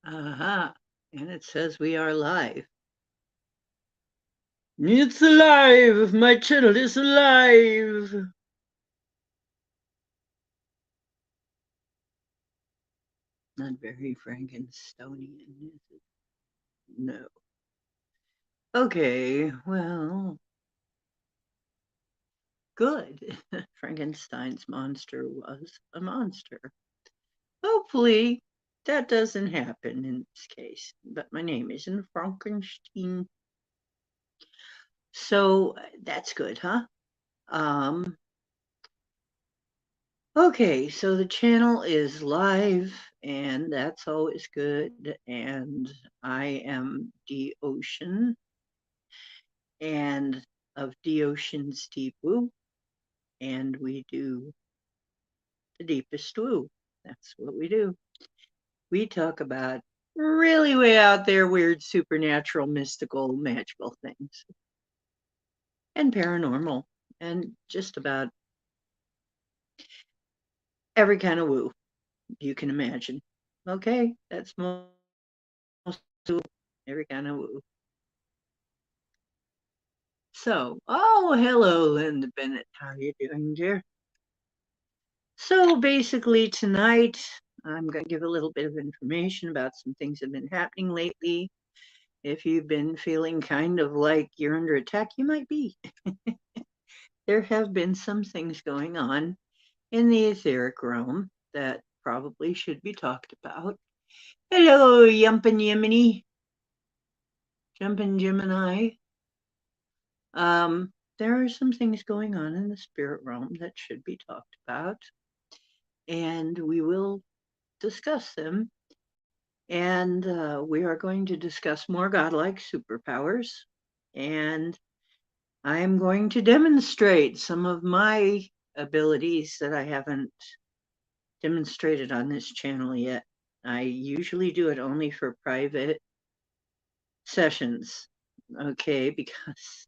Uh-huh. And it says we are live. It's alive! My channel is alive! Not very Frankensteinian, is it? No. Okay, well, good. Frankenstein's monster was a monster. Hopefully, that doesn't happen in this case. But my name isn't Frankenstein. So that's good, huh? Um, okay, so the channel is live, and that's always good. And I am D Ocean, and of D Ocean's Deep Woo, and we do the deepest woo. That's what we do. We talk about really way out there, weird, supernatural, mystical, magical things, and paranormal, and just about every kind of woo you can imagine. Okay, that's most woo, every kind of woo. So, oh, hello, Linda Bennett. How are you doing, dear? So basically tonight, I'm going to give a little bit of information about some things that have been happening lately. If you've been feeling kind of like you're under attack, you might be. There have been some things going on in the etheric realm that probably should be talked about. Hello, Yumpin Yiminy, Jumpin' Gemini. There are some things going on in the spirit realm that should be talked about, and we will discuss them. And we are going to discuss more godlike superpowers. And I'm going to demonstrate some of my abilities that I haven't demonstrated on this channel yet. I usually do it only for private sessions, okay, because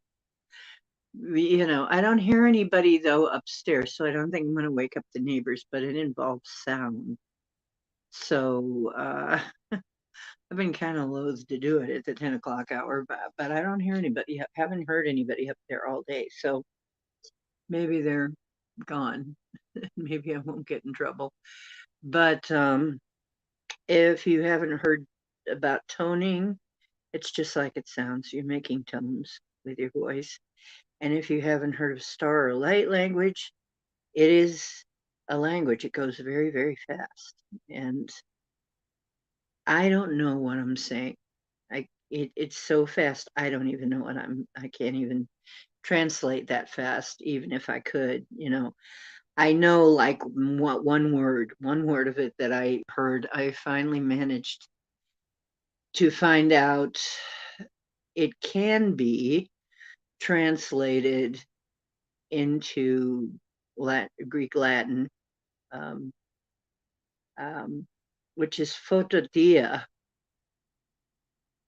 I don't hear anybody though upstairs, so I don't think I'm going to wake up the neighbors, but it involves sound. So I've been kind of loath to do it at the 10 o'clock hour, but I don't hear anybody, haven't heard anybody up there all day. So maybe they're gone. Maybe I won't get in trouble. But if you haven't heard about toning, it's just like it sounds. You're making tones with your voice. And if you haven't heard of star or light language, it is a language. It goes very, very fast. And I don't know what I'm saying. It's so fast. I don't even know I can't even translate that fast, even if I could, I know like what one word of it that I heard, I finally managed to find out it can be translated into Greek Latin, um, um, which is photodia,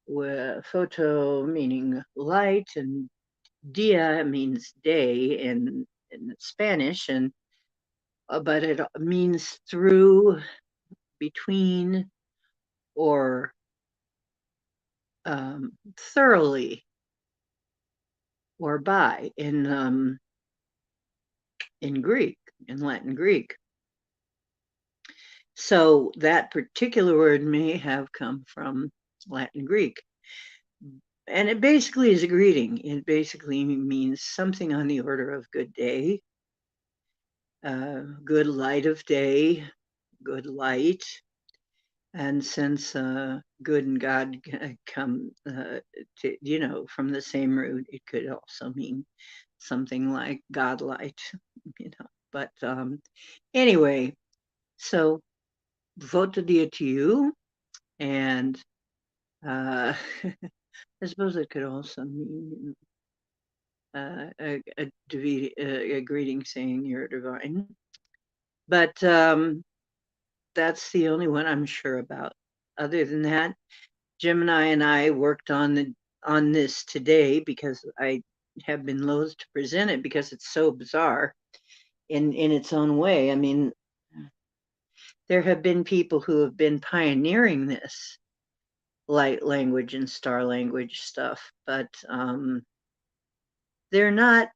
where photo meaning light and dia means day in Spanish, and but it means through, between, or thoroughly, or by in Greek, in Latin Greek. So that particular word may have come from Latin Greek. And it basically is a greeting. It basically means something on the order of good day, good light of day, good light. And since good and God come from the same root, it could also mean something like godlike, But anyway, so vote to dia to you. And I suppose it could also mean a greeting saying you're divine. But that's the only one I'm sure about. Other than that, Gemini and I worked on this today because I have been loath to present it because it's so bizarre in its own way. I mean, there have been people who have been pioneering this light language and star language stuff, but they're not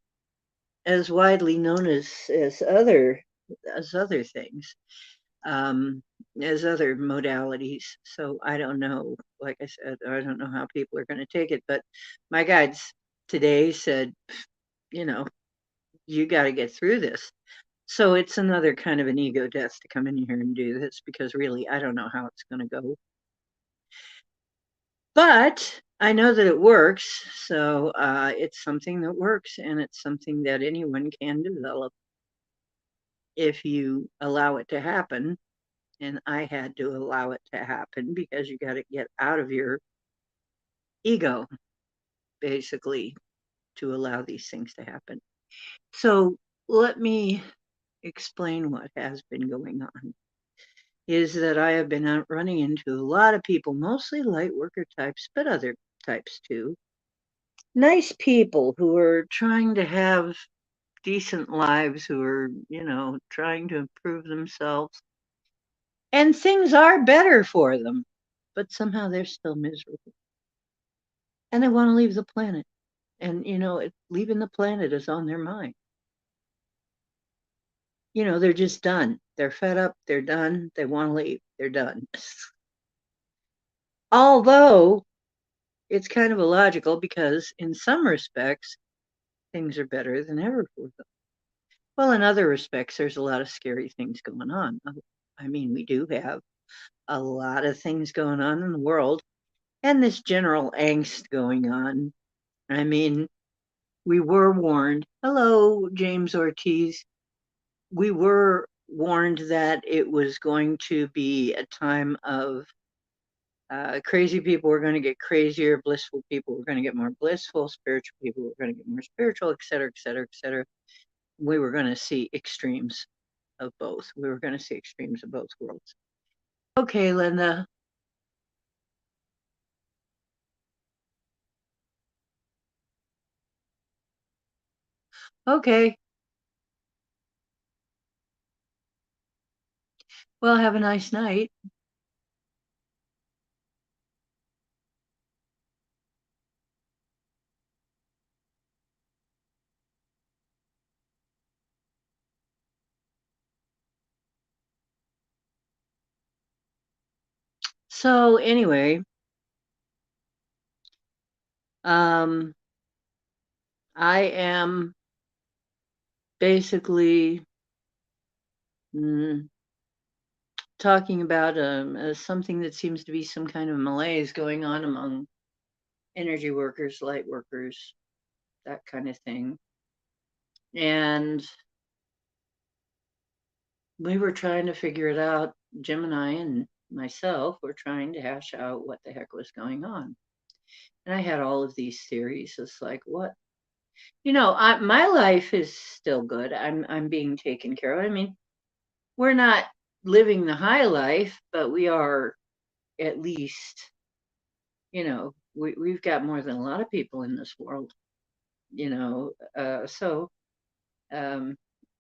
as widely known as other things, um, as other modalities. So I don't know. Like I said, I don't know how people are going to take it. But my guides today said, you know, you got to get through this. So it's another kind of an ego death to come in here and do this because really I don't know how it's going to go. But I know that it works. So it's something that works and it's something that anyone can develop if you allow it to happen. And I had to allow it to happen because you got to get out of your ego, basically, to allow these things to happen. So let me explain what has been going on. Is that I have been out running into a lot of people, mostly light worker types, but other types too. Nice people who are trying to have decent lives, who are, trying to improve themselves. And things are better for them, but somehow they're still miserable. And they want to leave the planet. And, leaving the planet is on their mind. They're just done. They're fed up. They're done. They want to leave. They're done. Although it's kind of illogical because in some respects, things are better than ever for them. Well, in other respects, there's a lot of scary things going on. I mean, we do have a lot of things going on in the world and this general angst going on. I mean, we were warned. Hello, James Ortiz. We were warned that it was going to be a time of crazy people were going to get crazier, blissful people were going to get more blissful, spiritual people were going to get more spiritual, et cetera, et cetera, et cetera. We were going to see extremes of both. We were going to see extremes of both worlds. Okay, Linda. Okay. Well, have a nice night. So anyway, um, I am basically mm, talking about something that seems to be some kind of malaise going on among energy workers, light workers, that kind of thing. And we were trying to figure it out. Jim and I and myself were trying to hash out what the heck was going on. And I had all of these theories. It's like, what? My life is still good. I'm being taken care of. I mean, we're not living the high life, but we are at least, we've got more than a lot of people in this world, so, um,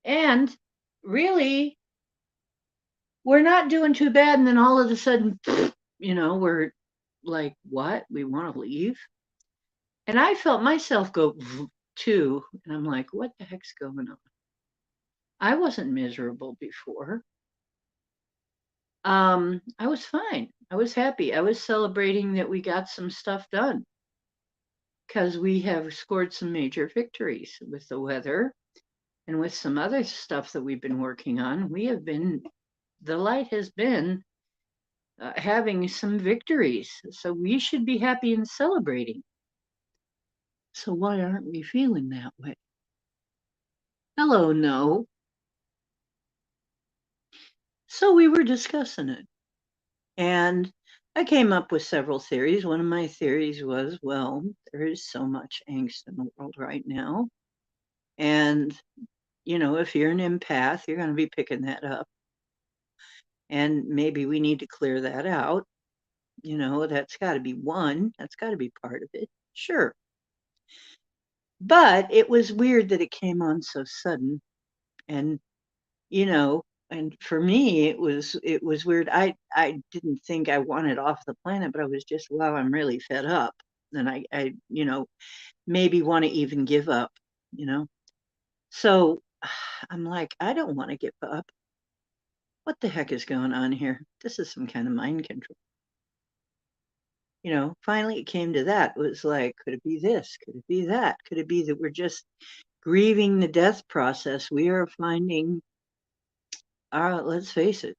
and really, we're not doing too bad. And then all of a sudden, we're like, what? We want to leave? And I felt myself go too. And I'm like, what the heck's going on? I wasn't miserable before. I was fine. I was happy. I was celebrating that we got some stuff done because we have scored some major victories with the weather and with some other stuff that we've been working on. The light has been having some victories. So we should be happy and celebrating. So why aren't we feeling that way? Hello, no. So we were discussing it. And I came up with several theories. One of my theories was, well, there is so much angst in the world right now. And, if you're an empath, you're going to be picking that up. And maybe we need to clear that out. That's got to be one. That's got to be part of it. Sure. But it was weird that it came on so sudden. And, and for me, it was weird. I didn't think I wanted off the planet, but I was just, wow, I'm really fed up, and I maybe want to even give up, you know. So I'm like, I don't want to give up. What the heck is going on here? This is some kind of mind control. Finally it came to that. It was like, could it be this? Could it be that? Could it be that we're just grieving the death process? We are finding, let's face it,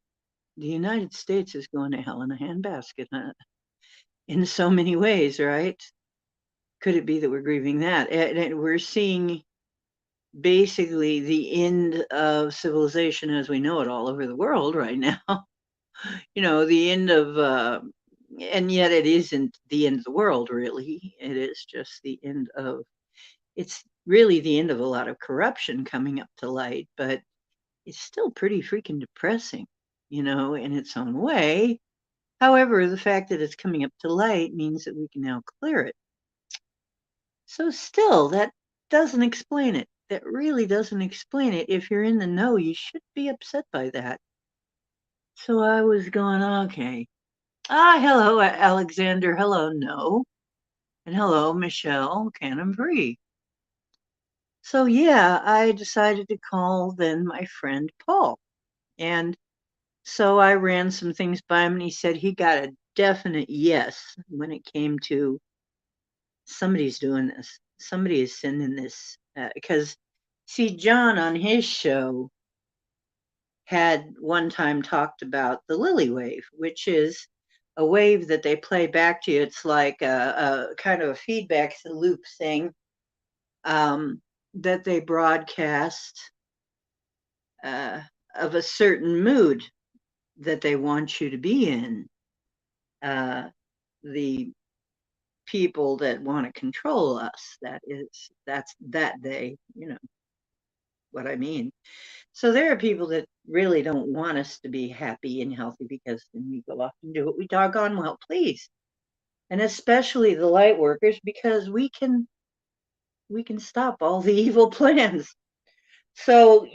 the United States is going to hell in a handbasket in so many ways, right? Could it be that we're grieving that? And we're seeing basically the end of civilization as we know it all over the world right now. The end of, and yet it isn't the end of the world, really. It is just the end of, it's really the end of a lot of corruption coming up to light, but it's still pretty freaking depressing, in its own way. However, the fact that it's coming up to light means that we can now clear it. So still, that doesn't explain it. That really doesn't explain it. If you're in the know, you should be upset by that. So I was going, okay. Hello, Alexander. Hello, no. And hello, Michelle Cannon-Bree. So yeah, I decided to call then my friend Paul. And so I ran some things by him and he said he got a definite yes when it came to somebody's doing this. Somebody is sending this. Because, see, John on his show had one time talked about the lily wave, which is a wave that they play back to you. It's like a kind of a feedback loop thing that they broadcast of a certain mood that they want you to be in. The people that want to control us, that's that they what I mean. So there are people that really don't want us to be happy and healthy because then we go off and do what we doggone well please. And especially the light workers, because we can stop all the evil plans. So,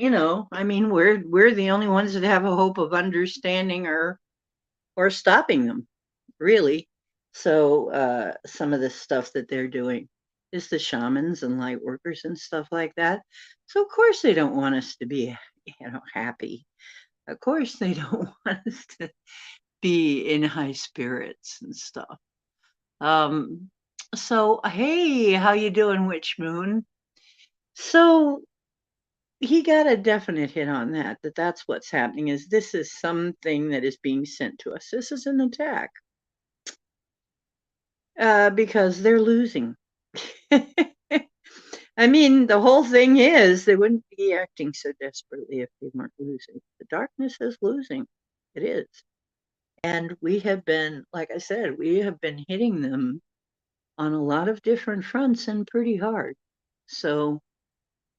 I mean, we're the only ones that have a hope of understanding or stopping them, really. So, some of the stuff that they're doing is the shamans and light workers and stuff like that. So, of course, they don't want us to be, happy. Of course, they don't want us to be in high spirits and stuff. Um, so, hey, how you doing, Witch Moon? So he got a definite hit on that's what's happening, is this is something that is being sent to us. This is an attack. Because they're losing. I mean, the whole thing is they wouldn't be acting so desperately if they weren't losing. The darkness is losing. It is. And we have been, like I said, we have been hitting them on a lot of different fronts and pretty hard. So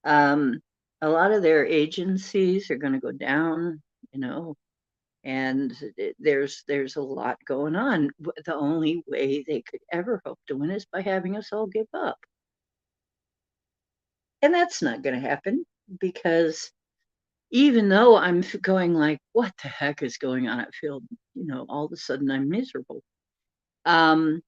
a lot of their agencies are going to go down, and there's a lot going on. The only way they could ever hope to win is by having us all give up. And that's not going to happen, because even though I'm going like, what the heck is going on? I feel, all of a sudden I'm miserable. But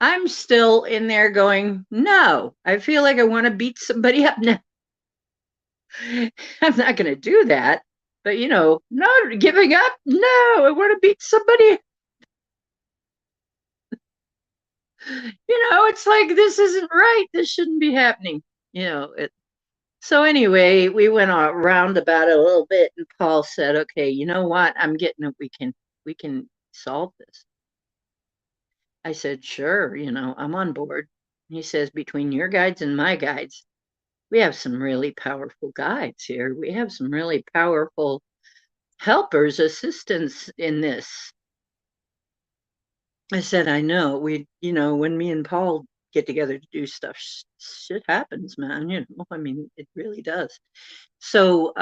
I'm still in there going, no, I feel like I want to beat somebody up now. I'm not going to do that. But, not giving up. No, I want to beat somebody. It's like, this isn't right. This shouldn't be happening. So anyway, we went around about it a little bit, and Paul said, okay, you know what? I'm getting it. We can solve this. I said, sure, I'm on board. He says, between your guides and my guides, we have some really powerful guides here. We have some really powerful helpers, assistants in this. I said, I know. When me and Paul get together to do stuff, shit happens, man. I mean, it really does. So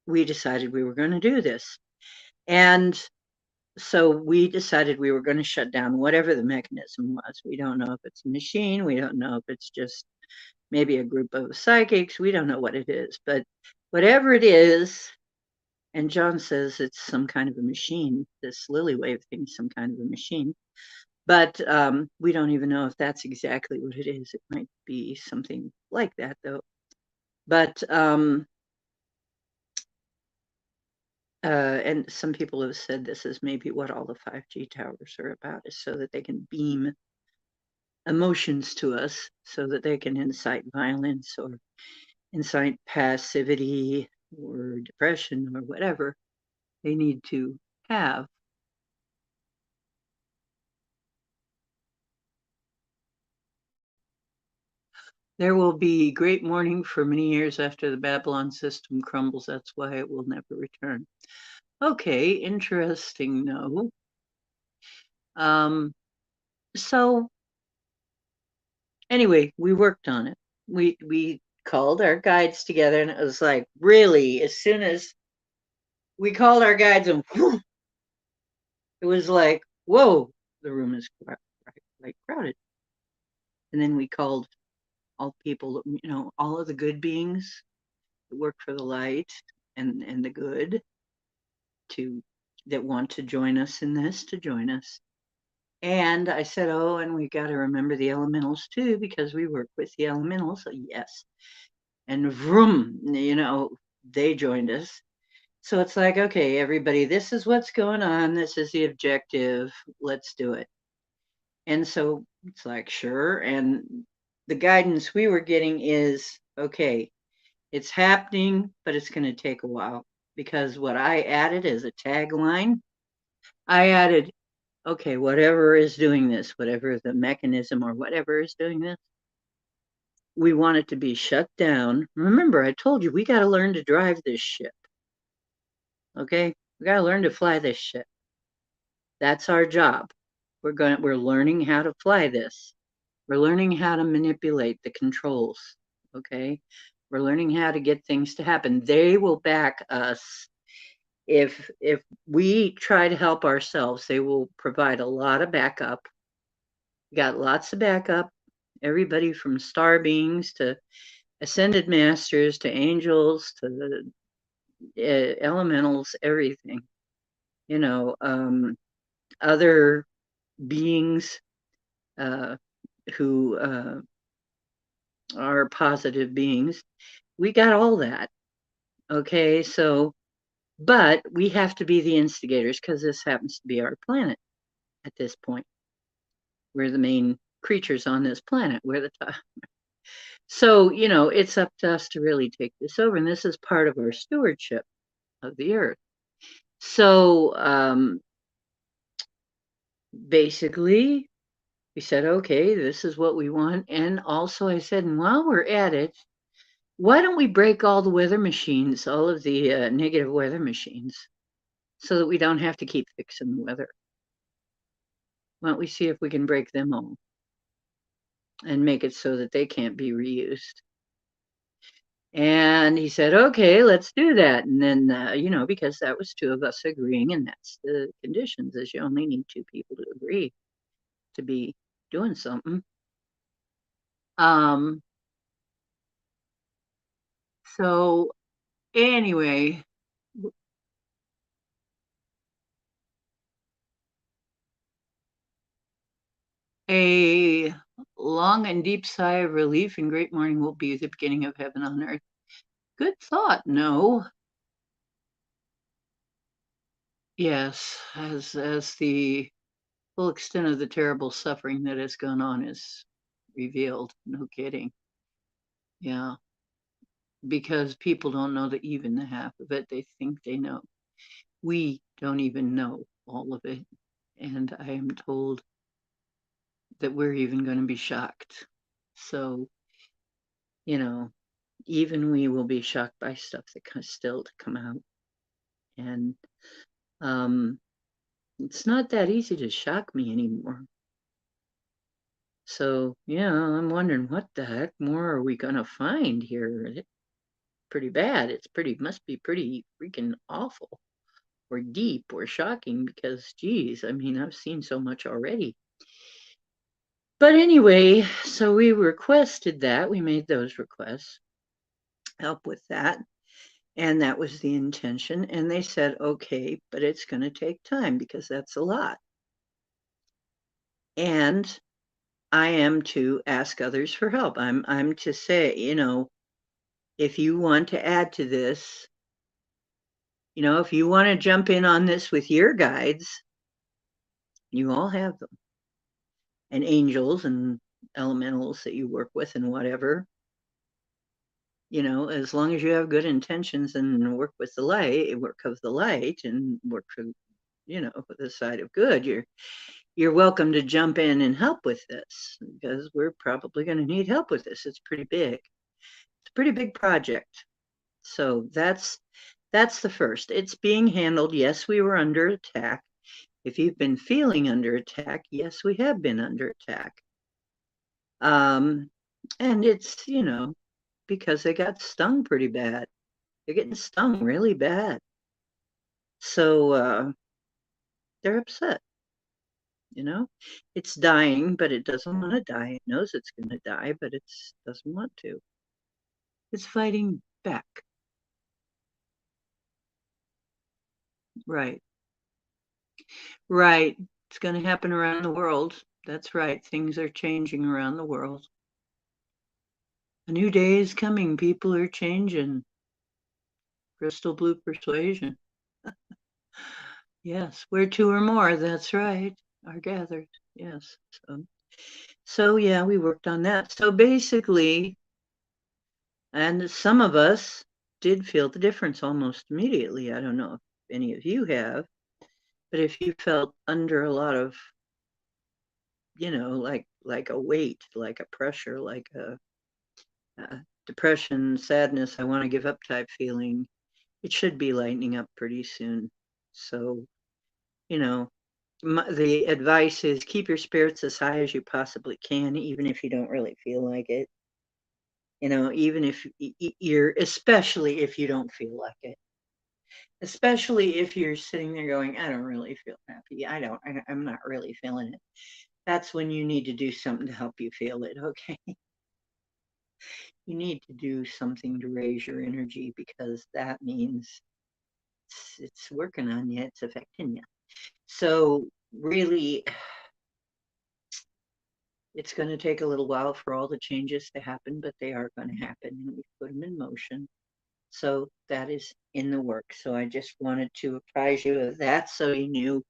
we decided we were going to do this. And so we decided we were going to shut down whatever the mechanism was. We don't know if it's a machine. We don't know if it's just maybe a group of psychics. We don't know what it is, but whatever it is, and John says it's some kind of a machine. This lily wave thing is some kind of a machine. But we don't even know if that's exactly what it is. It might be something like that, though. But and some people have said this is maybe what all the 5G towers are about, is so that they can beam emotions to us, so that they can incite violence or incite passivity or depression or whatever they need to have. There will be great mourning for many years after the Babylon system crumbles. That's why it will never return. Okay, interesting. No. So anyway, we worked on it. We called our guides together, and it was like really as soon as we called our guides, and whew, it was like, whoa, the room is like crowded. And then we called all people, all of the good beings that work for the light and the good to that want to join us in this to join us. And I said, oh, and we got to remember the elementals too, because we work with the elementals. So yes. And vroom, they joined us. So it's like, okay, everybody, this is what's going on. This is the objective. Let's do it. And so it's like, sure. And the guidance we were getting is, okay, it's happening, but it's going to take a while. Because what I added as a tagline, I added, okay, whatever is doing this, whatever the mechanism or whatever is doing this, we want it to be shut down. Remember, I told you we got to learn to drive this ship. Okay, we got to learn to fly this ship. That's our job. We're learning how to fly this. We're learning how to manipulate the controls. Okay, we're learning how to get things to happen. They will back us. If we try to help ourselves, they will provide a lot of backup. We got lots of backup. Everybody from star beings to ascended masters to angels to the elementals, everything. Other beings uh, who are positive beings. We got all that. Okay, so, but we have to be the instigators because this happens to be our planet at this point. We're the main creatures on this planet. We're the top. So, it's up to us to really take this over. And this is part of our stewardship of the earth. So, basically, we said, okay, this is what we want. And also, I said, and while we're at it, why don't we break all the weather machines, all of the negative weather machines, so that we don't have to keep fixing the weather? Why don't we see if we can break them all and make it so that they can't be reused? And he said, okay, let's do that. And then, because that was two of us agreeing, and that's the conditions, is you only need two people to agree to be doing something. So anyway, a long and deep sigh of relief and great morning will be the beginning of heaven on earth. Good thought, no? Yes, as the full extent of the terrible suffering that has gone on is revealed. No kidding. Yeah, because people don't know even the half of it. They think they know. We don't even know all of it. And I am told that we're even going to be shocked. So, even we will be shocked by stuff that still to come out. And it's not that easy to shock me anymore. So, yeah, I'm wondering what the heck more are we going to find here? It's pretty bad. Must be pretty freaking awful. or deep or shocking because, geez, I mean, I've seen so much already. But anyway, so we requested that. We made those requests, help with that. And that was the intention. And they said, okay, but it's going to take time because that's a lot. And I am to ask others for help. I'm to say, if you want to add to this, if you want to jump in on this with your guides, you all have them. And angels and elementals that you work with and whatever, as long as you have good intentions and work with the light, work of the light and work for, for the side of good, you're welcome to jump in and help with this because we're probably going to need help with this. It's pretty big. It's a pretty big project. So that's the first. It's being handled. Yes, we were under attack. If you've been feeling under attack, yes, we have been under attack. And it's, because they got stung pretty bad. They're getting stung really bad. So they're upset. It's dying, but it doesn't want to die. It knows it's going to die, but it doesn't want to. It's fighting back. Right. Right. It's going to happen around the world. That's right. Things are changing around the world. A new day is coming. People are changing. Crystal blue persuasion. Yes, where two or more, that's right, are gathered. Yes. So yeah, we worked on that. So basically, and some of us did feel the difference almost immediately. I don't know if any of you have, but if you felt under a lot of, like a weight, like a pressure, like a depression, sadness, I want to give up type feeling, it should be lightening up pretty soon. So, the advice is keep your spirits as high as you possibly can, even if you don't really feel like it. Even if especially if you don't feel like it. Especially if you're sitting there going, I don't really feel happy. I'm not really feeling it. That's when you need to do something to help you feel it, okay? You need to do something to raise your energy because that means it's working on you, it's affecting you. So really, it's going to take a little while for all the changes to happen, but they are going to happen and we've put them in motion. So that is in the work. So I just wanted to apprise you of that so you knew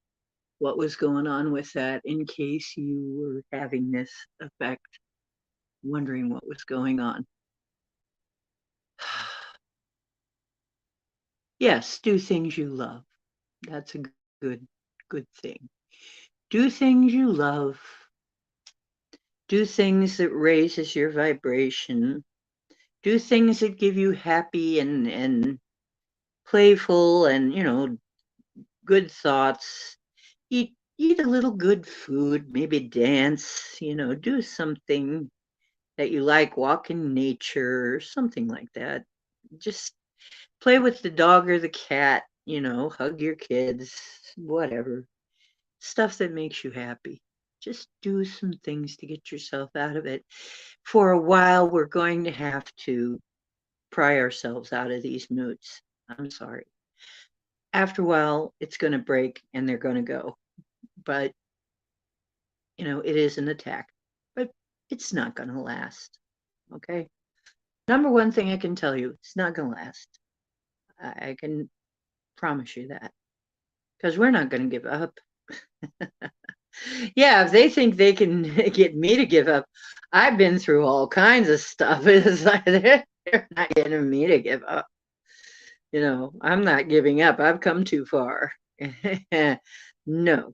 what was going on with that in case you were having this effect, wondering what was going on. Yes, do things you love. That's a good thing. Do things you love. Do things that raises your vibration. Do things that give you happy and playful and good thoughts. Eat a little good food, maybe dance, do something that you like, walk in nature or something like that. Just play with the dog or the cat, hug your kids, whatever. Stuff that makes you happy. Just do some things to get yourself out of it. For a while, we're going to have to pry ourselves out of these moods. I'm sorry. After a while, it's going to break and they're going to go. But, it is an attack, but it's not going to last. Okay. Number one thing I can tell you, it's not going to last. I can promise you that because we're not going to give up. Yeah, if they think they can get me to give up, I've been through all kinds of stuff. It's like they're not getting me to give up. I'm not giving up. I've come too far. No.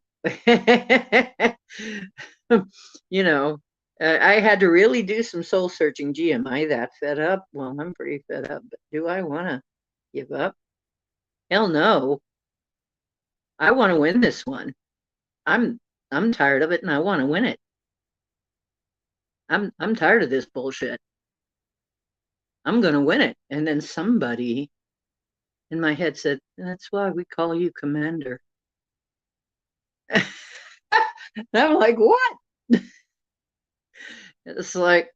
I had to really do some soul searching. Gee, am I that fed up? Well, I'm pretty fed up, but do I want to give up? Hell no. I want to win this one. I'm tired of it and I want to win it. I'm tired of this bullshit. I'm going to win it. And then somebody And my head said, that's why we call you Commander. And I'm like, what? It's like,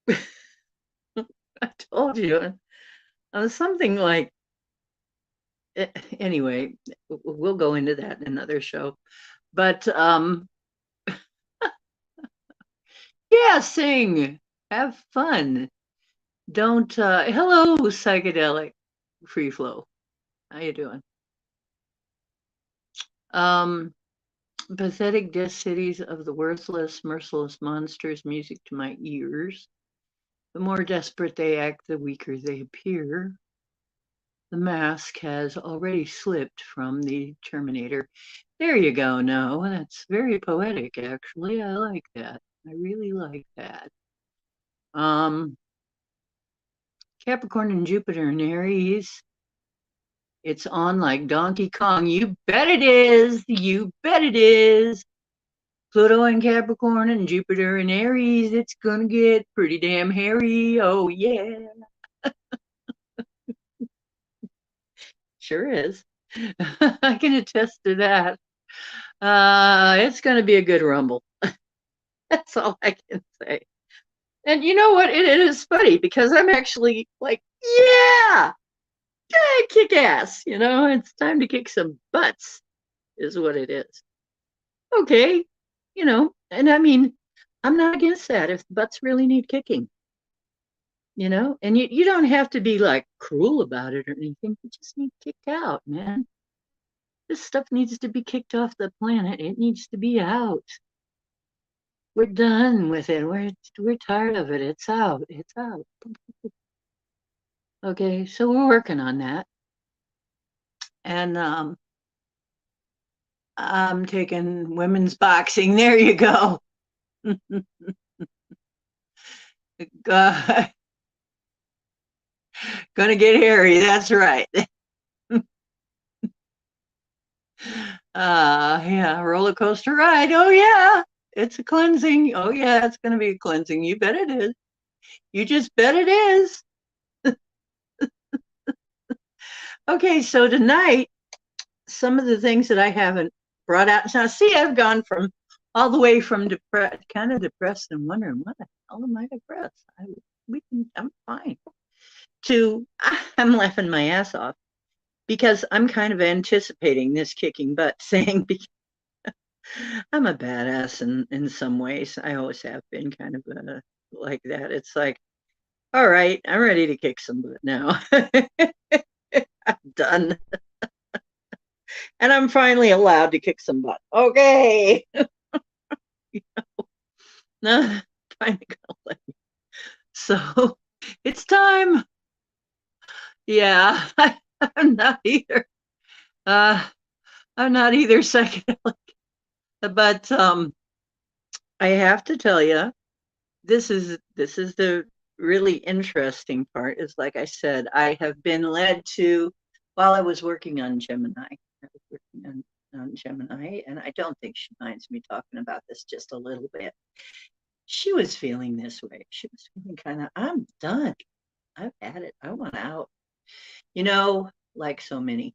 I told you. Something like, anyway, we'll go into that in another show. But yeah, sing, have fun. Don't, hello, psychedelic free flow. How you doing? Um, pathetic death cities of the worthless, merciless monsters, music to my ears. The more desperate they act, the weaker they appear. The mask has already slipped from the Terminator. There you go. No, that's very poetic, actually. I like that. I really like that. Um, Capricorn and Jupiter and Aries. It's on like Donkey Kong. You bet it is. You bet it is. Pluto and Capricorn and Jupiter and Aries. It's gonna get pretty damn hairy. Oh yeah. Sure is. I can attest to that. It's gonna be a good rumble. That's all I can say. And you know what? It is funny because I'm actually like, yeah, kick ass. It's time to kick some butts, is what it is. Okay, and I mean, I'm not against that if butts really need kicking, and you don't have to be like cruel about it or anything. You just need kicked out, man. This stuff needs to be kicked off the planet. It needs to be out. We're done with it. We're tired of it. It's out. It's out. Okay, so we're working on that. And I'm taking women's boxing. There you go. Gonna get hairy. That's right. Yeah, roller coaster ride. Oh yeah, it's a cleansing. Oh yeah, it's gonna be a cleansing. You bet it is. You just bet it is. Okay, so tonight, some of the things that I haven't brought out. Now, see, I've gone from all the way from kind of depressed and wondering what the hell am I depressed? I'm fine. To I'm laughing my ass off because I'm kind of anticipating this kicking butt thing. Because I'm a badass in some ways. I always have been kind of like that. It's like, all right, I'm ready to kick some butt now. I'm done. And I'm finally allowed to kick some butt. Okay. No, time to go. So it's time. Yeah, I'm not either. Uh, I'm not either psychedelic, but I have to tell you, this is the really interesting part. Is like I said, I have been led to while I was working on Gemini. I was working on Gemini, and I don't think she minds me talking about this just a little bit. She was feeling this way. She was feeling kind of, I'm done. I've had it. I want out. Like so many.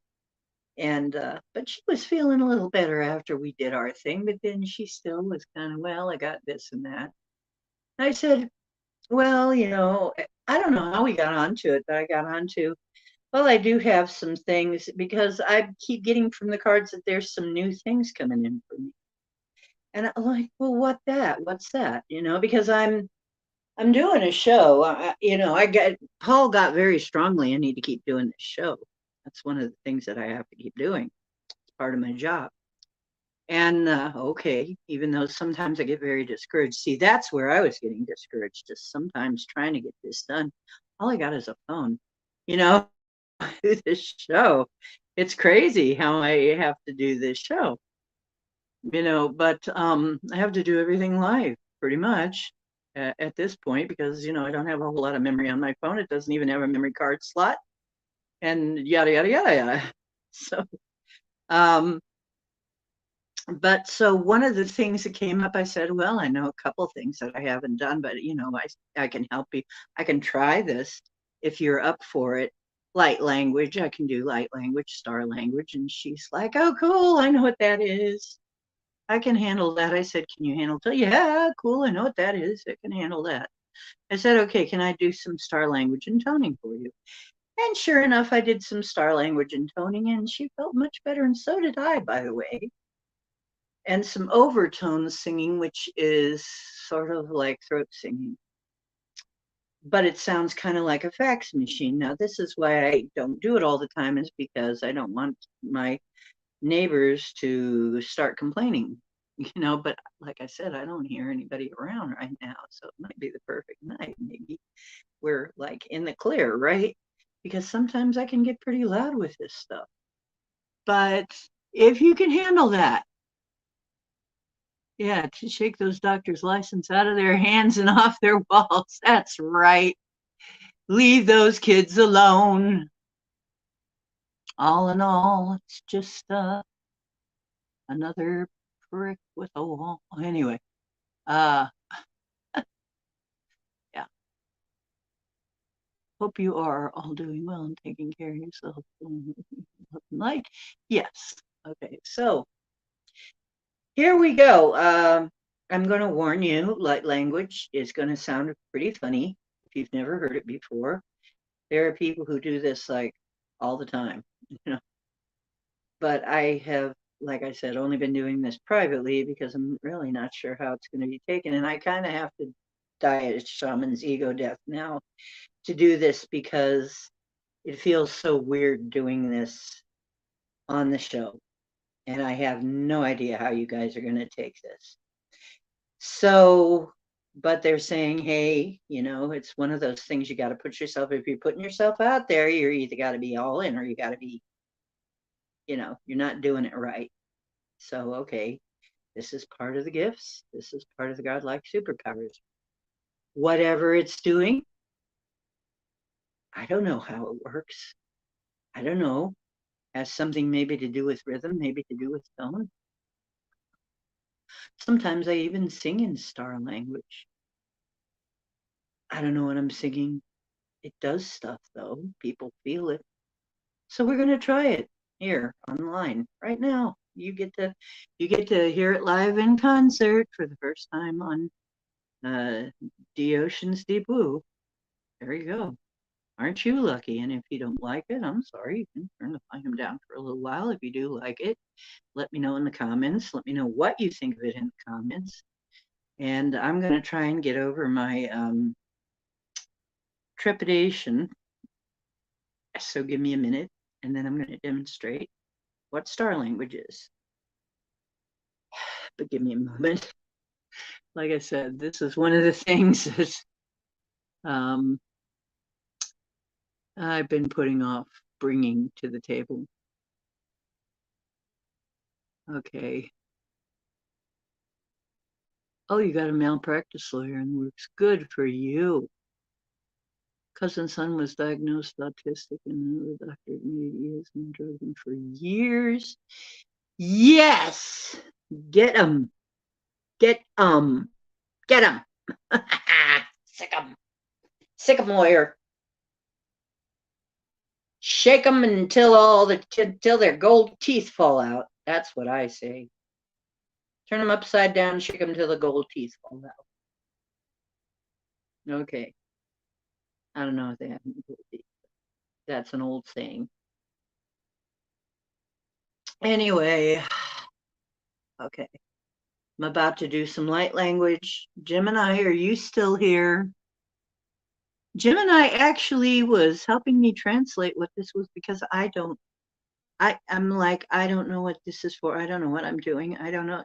And but she was feeling a little better after we did our thing, but then she still was kind of, well, I got this and that. And I said, well, I don't know how we got onto it, but I got onto, well, I do have some things because I keep getting from the cards that there's some new things coming in for me. And I'm like, well, what's that? Because I'm doing a show. Paul got very strongly. I need to keep doing this show. That's one of the things that I have to keep doing. It's part of my job. And okay, even though sometimes I get very discouraged. See, that's where I was getting discouraged. Just sometimes trying to get this done. All I got is a phone. Do this show. It's crazy how I have to do this show. But I have to do everything live pretty much at this point because I don't have a whole lot of memory on my phone. It doesn't even have a memory card slot, and yada yada yada yada. So, but so one of the things that came up, I said, well, I know a couple things that I haven't done, but I can help you. I can try this if you're up for it. light language. I can do light language, star language. And she's like, oh, cool. I know what that is. I can handle that. I said, can you handle that? Yeah, cool. I know what that is. I can handle that. I said, okay, can I do some star language and toning for you? And sure enough, I did some star language and toning, and she felt much better. And so did I, by the way. And some overtone singing, which is sort of like throat singing. But it sounds kind of like a fax machine. Now, this is why I don't do it all the time, is because I don't want my neighbors to start complaining, but like I said, I don't hear anybody around right now, so it might be the perfect night. Maybe we're like in the clear, right? Because sometimes I can get pretty loud with this stuff. But if you can handle that, yeah, to shake those doctors' license out of their hands and off their walls. That's right. Leave those kids alone. All in all, it's just another brick with a wall. Anyway, yeah. Hope you are all doing well and taking care of yourself. Like, yes. Okay, so here we go. I'm going to warn you, light language is going to sound pretty funny if you've never heard it before. There are people who do this like all the time, But I have, like I said, only been doing this privately because I'm really not sure how it's going to be taken. And I kind of have to die at a shaman's ego death now to do this because it feels so weird doing this on the show. And I have no idea how you guys are going to take this. So, but they're saying, hey, it's one of those things you got to put yourself, if you're putting yourself out there, you're either got to be all in or you got to be, you're not doing it right. So, okay, this is part of the gifts. This is part of the godlike superpowers. Whatever it's doing, I don't know how it works. I don't know. Has something maybe to do with rhythm, maybe to do with tone. Sometimes I even sing in star language. I don't know what I'm singing. It does stuff though. People feel it. So we're going to try it here online right now. You get to hear it live in concert for the first time on The Ocean's Deep Blue. There you go. Aren't you lucky? And if you don't like it, I'm sorry. You can turn the volume down for a little while. If you do like it, let me know in the comments. Let me know what you think of it in the comments. And I'm going to try and get over my trepidation. So give me a minute, and then I'm going to demonstrate what star language is. But give me a moment. Like I said, this is one of the things that I've been putting off bringing to the table. Okay. Oh, you got a malpractice lawyer and works. Good for you. Cousin's son was diagnosed autistic and the doctor admitted he has been drugging for years. Yes! Get him. Get him. Get him. Sick him. Sick him, lawyer. Shake them until their gold teeth fall out. That's what I say. Turn them upside down, shake them till the gold teeth fall out. Okay. I don't know if they have any gold teeth. That's an old saying. Anyway, okay. I'm about to do some light language. Gemini, are you still here? Gemini actually was helping me translate what this was because I'm like, I don't know what this is for. I don't know what I'm doing. I don't know,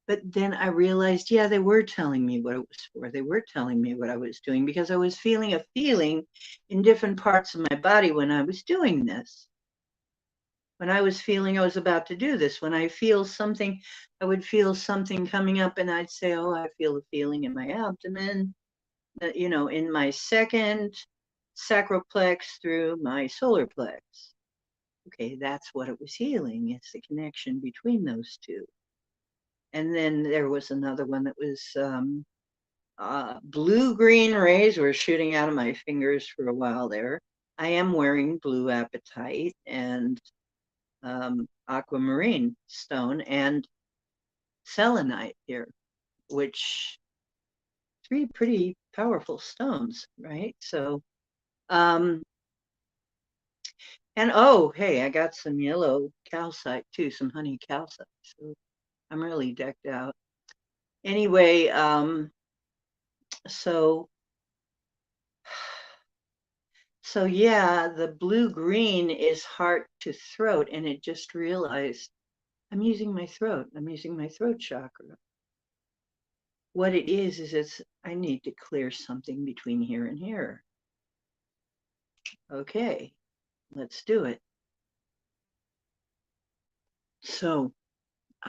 But then I realized, yeah, they were telling me what it was for. They were telling me what I was doing because I was feeling a feeling in different parts of my body when I was doing this. When I was feeling I was about to do this, when I feel something, I would feel something coming up and I'd say, oh, I feel a feeling in my abdomen, in my second sacroplex through my solar plex. Okay, that's what it was healing. It's the connection between those two. And then there was another one that was blue-green rays were shooting out of my fingers for a while there. I am wearing blue apatite and aquamarine stone and selenite here, which three pretty powerful stones, right? So, um, and oh, hey, I got some yellow calcite too, some honey calcite. So I'm really decked out. Anyway, so so yeah, the blue green is heart to throat, and it just realized I'm using my throat. I'm using my throat chakra. What it is it's I need to clear something between here and here. Okay, let's do it. So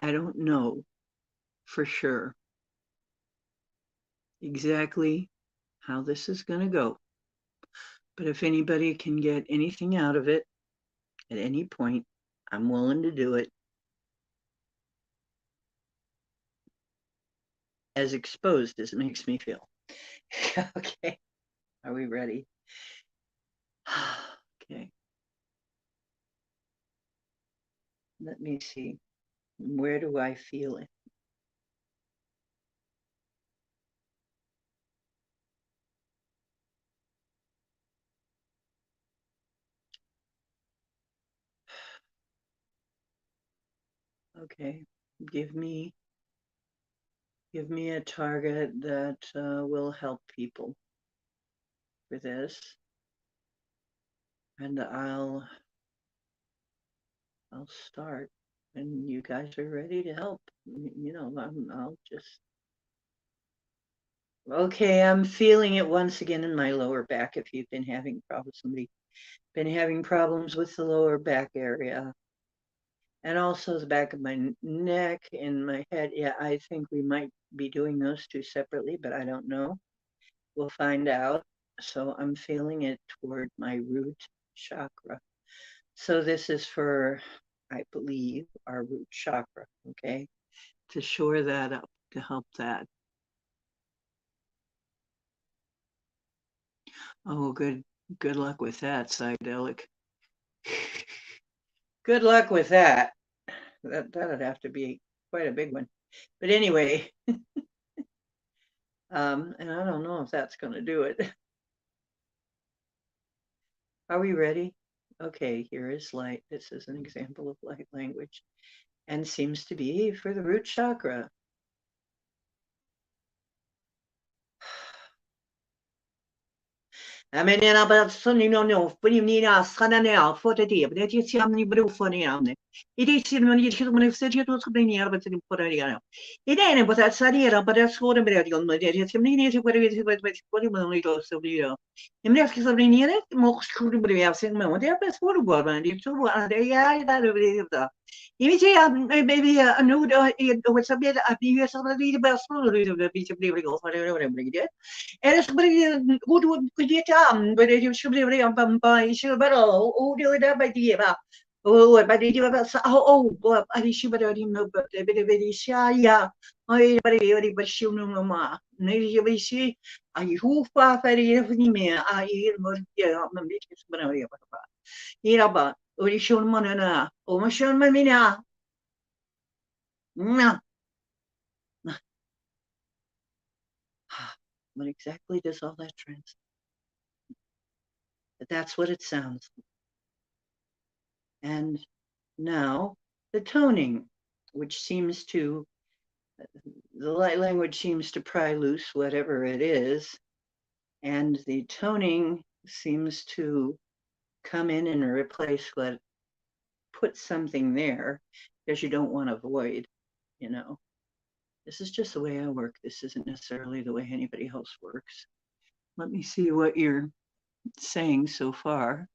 I don't know for sure exactly how this is going to go, but if anybody can get anything out of it at any point, I'm willing to do it. As exposed as it makes me feel. Okay, are we ready? Okay, let me see. Where do I feel it? Okay, give me give me a target that will help people for this, and I'll start. And you guys are ready to help. You know, I'll just. Okay, I'm feeling it once again in my lower back. If you've been having problems, somebody been having problems with the lower back area, and also the back of my neck and my head. Yeah, I think we might be doing those two separately, but I don't know. We'll find out. So I'm feeling it toward my root chakra. So this is for, I believe, our root chakra, okay? To shore that up, to help that. Oh, good luck with that, psychedelic. Good luck with that. That'd have to be quite a big one. But anyway, and I don't know if that's going to do it. Are we ready? Okay, here is light. This is an example of light language and seems to be for the root chakra. Amenena but sunny no Bunina Sananel for the deep that you see how many blue funny on it. It is when you should have said it was bringing out but in Porariano. It ain't but that's Sadiera, but that's what about your mother. It's community where it is what you will need also Leo. In the African of Rinier, most could be absent moment. That's what about and it's so yeah, that over the. Imagine maybe a nude what's a bit of the US of the best of the beach of Living or whatever. Eres kujitam bere shubri bamba shubaro o do da ba di ba o ba di ba sa o ari shubaro di no ba bere sha ya ai bere bere ba shu no ma ne bi shi ai hu fa fa ri ni me ai mo ya ma bi shi ba ya ba ira ba o ri shun mo na o ma shun ma mi na na what exactly does all that translate? But that's what it sounds like. And now the toning, which seems to, the light language seems to pry loose whatever it is, and the toning seems to come in and replace what, put something there because you don't want to void, you know. This is just the way I work. This isn't necessarily the way anybody else works. Let me see what you're saying so far.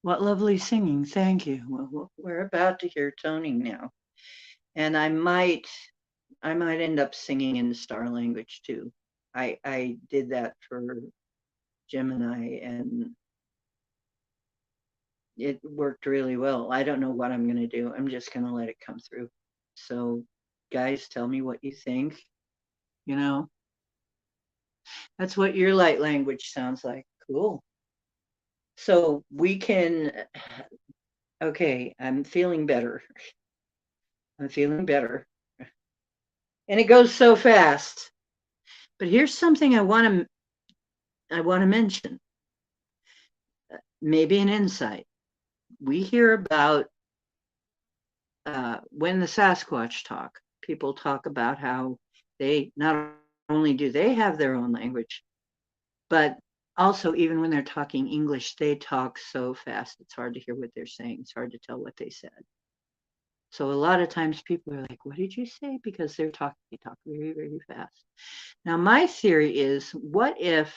What lovely singing. Thank you. Well, we're about to hear toning now. And I might end up singing in the star language too. I did that for Gemini and it worked really well. I don't know what I'm going to do. I'm just going to let it come through. So guys, tell me what you think. you know? That's what your light language sounds like. Cool. So we can, okay, I'm feeling better. I'm feeling better. And it goes so fast. But here's something I want to mention. Maybe an insight. We hear about when the Sasquatch talk. People talk about how they not only do they have their own language, but also even when they're talking English, they talk so fast it's hard to hear what they're saying. It's hard to tell what they said. So a lot of times people are like, "What did you say?" Because they talk very, very fast. Now my theory is, what if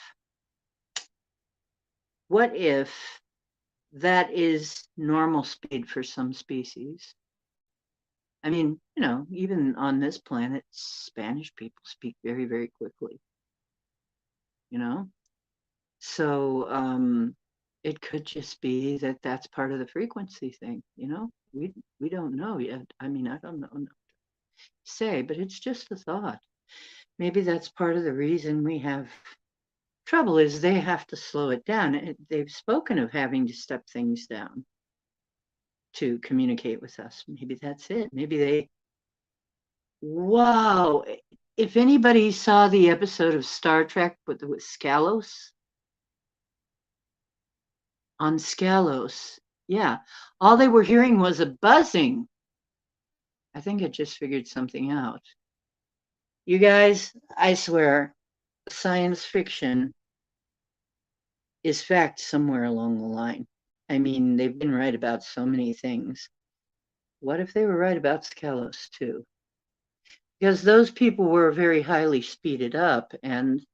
that is normal speed for some species? I mean, even on this planet, Spanish people speak very, very quickly, you know? So it could just be that that's part of the frequency thing, We don't know yet. I mean, I don't know say, but it's just a thought. Maybe that's part of the reason we have trouble is they have to slow it down. They've spoken of having to step things down to communicate with us. Maybe that's it. Maybe wow. If anybody saw the episode of Star Trek with Scalos, on Scalos, yeah, all they were hearing was a buzzing. I think it just figured something out. You guys, I swear, science fiction is fact somewhere along the line. I mean, they've been right about so many things. What if they were right about Scalos too? Because those people were very highly speeded up, and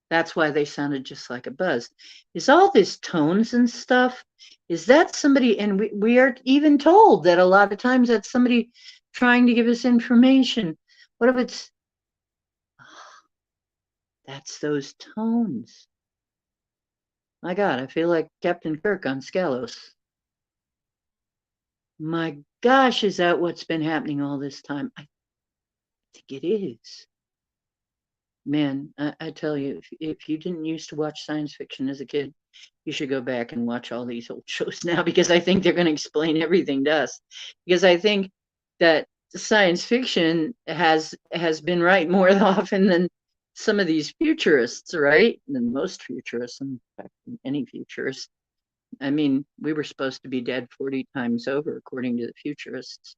that's why they sounded just like a buzz. Is all this tones and stuff? Is that somebody? And we are even told that a lot of times that's somebody trying to give us information. What if it's that's those tones? My God, I feel like Captain Kirk on Scalos. My gosh, is that what's been happening all this time? I think it is. Man, I tell you, if you didn't used to watch science fiction as a kid, you should go back and watch all these old shows now because I think they're going to explain everything to us. Because I think that science fiction has been right more often than some of these futurists, right? Than most futurists, in fact, any futurist. I mean, we were supposed to be dead 40 times over, according to the futurists,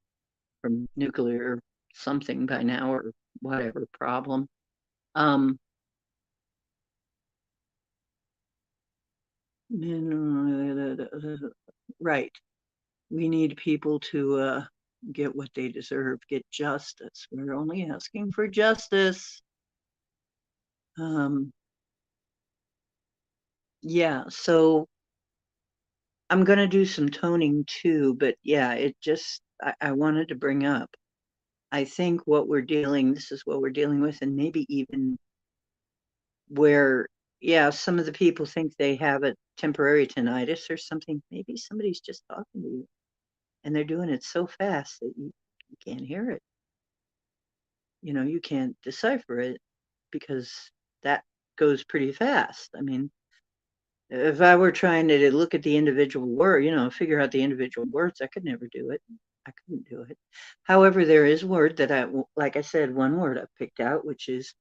from nuclear something by now or whatever problem. Um, right. We need people to get what they deserve, get justice. We're only asking for justice. Um, yeah, so I'm going to do some toning too, but yeah, I wanted to bring up. I think this is what we're dealing with, and maybe even where, yeah, some of the people think they have a temporary tinnitus or something. Maybe somebody's just talking to you and they're doing it so fast that you can't hear it. You can't decipher it because that goes pretty fast. I mean, if I were trying to look at the individual word, figure out the individual words, I could never do it. I couldn't do it. However, there is a word that like I said, one word I picked out, which is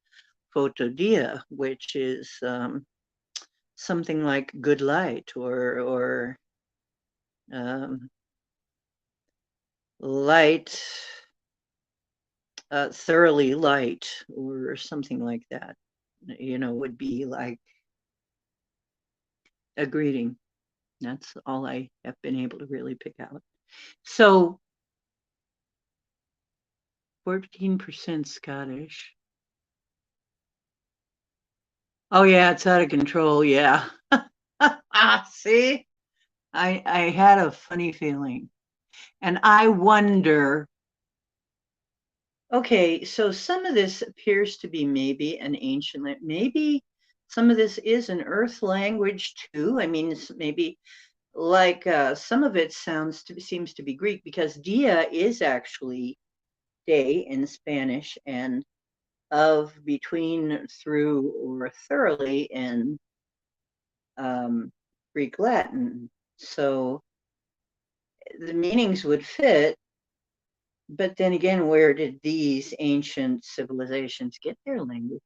photodia, which is something like good light or light, thoroughly light, or something like that. Would be like a greeting. That's all I have been able to really pick out. So 14% Scottish. Oh yeah, it's out of control. Yeah. See, I had a funny feeling, and I wonder. Okay, so some of this appears to be maybe an ancient, maybe some of this is an Earth language too. I mean, maybe like some of it seems to be Greek because dia is actually day in Spanish, and of between, through, or thoroughly in Greek Latin. So the meanings would fit, but then again, where did these ancient civilizations get their language?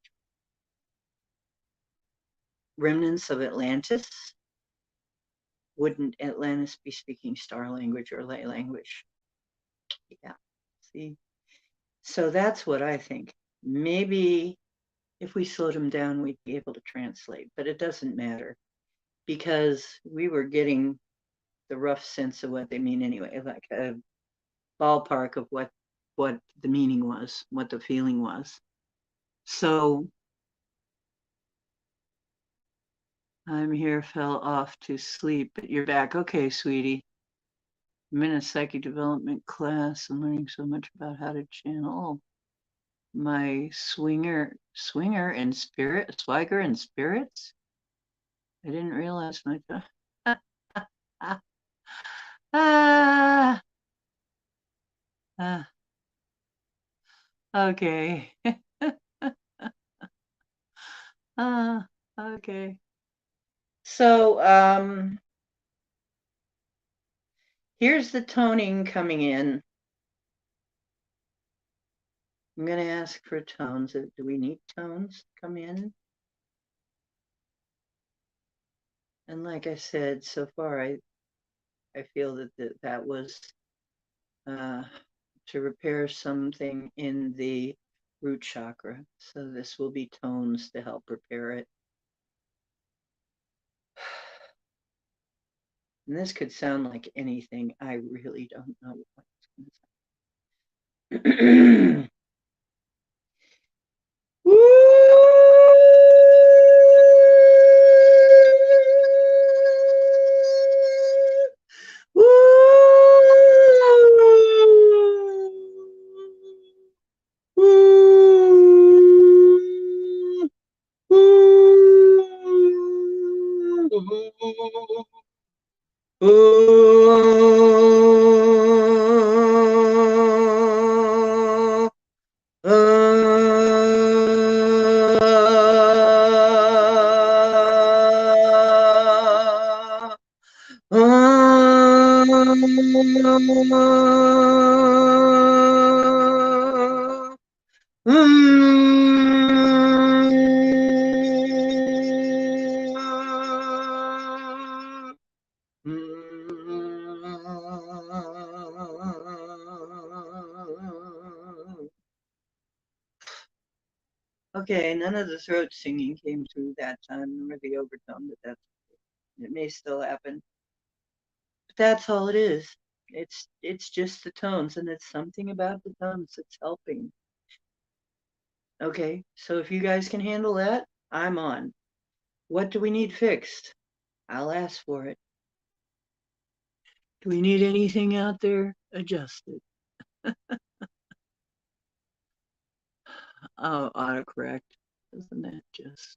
Remnants of Atlantis? Wouldn't Atlantis be speaking star language or lay language? Yeah, see? So that's what I think. Maybe if we slowed them down, we'd be able to translate, but it doesn't matter because we were getting the rough sense of what they mean anyway, like a ballpark of what the meaning was, what the feeling was. So I'm here, fell off to sleep, but you're back. Okay, sweetie. I'm in a psychic development class. I'm learning so much about how to channel my swinger and spirit, swagger and spirits. I didn't realize my ah, ah, okay. Okay. So here's the toning coming in. I'm going to ask for tones. Do we need tones to come in? And like I said, so far I feel that was to repair something in the root chakra. So this will be tones to help repair it. And this could sound like anything. I really don't know what it's going to sound. Woo! Woo! Woo! Okay, none of the throat singing came through that time, nor the overtone, but it may still happen. But that's all it is. It's just the tones, and it's something about the tones that's helping. Okay, so if you guys can handle that, I'm on. What do we need fixed? I'll ask for it. Do we need anything out there adjusted? Oh, autocorrect. Isn't that just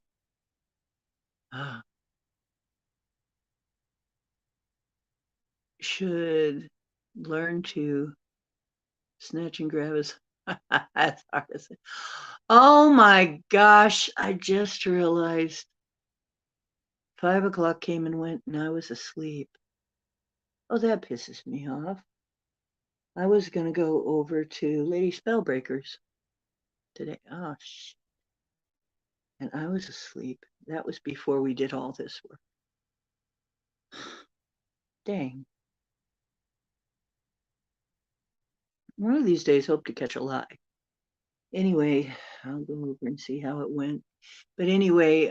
should learn to snatch and grab his that's hard to say. Oh my gosh, I just realized 5 o'clock came and went and I was asleep. Oh, that pisses me off. I was gonna go over to Lady Spellbreakers today. Oh shit. And I was asleep. That was before we did all this work. Dang. One of these days, hope to catch a lie. Anyway, I'll go over and see how it went. But anyway,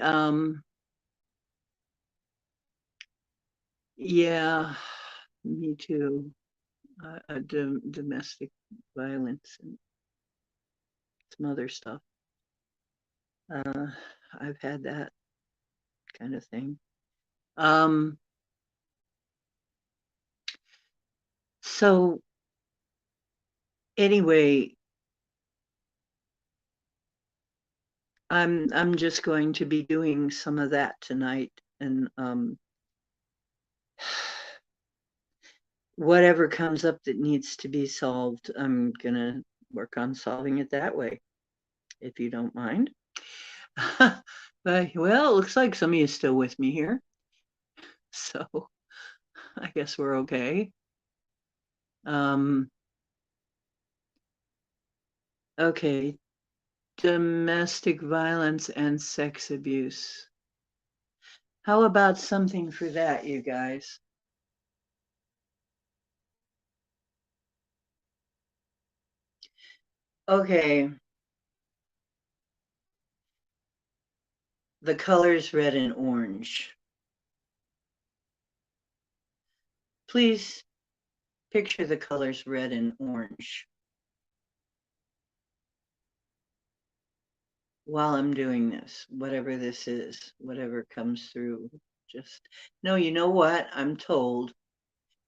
yeah, me too. Domestic violence and some other stuff. I've had that kind of thing. So anyway, I'm just going to be doing some of that tonight, and whatever comes up that needs to be solved, I'm gonna work on solving it that way. if you don't mind. But well, it looks like some of you is still with me here. So I guess we're okay. Um, okay. Domestic violence and sex abuse. How about something for that, you guys? Okay. The colors red and orange. Please picture the colors red and orange while I'm doing this, whatever this is, whatever comes through. Just no, you know what? I'm told.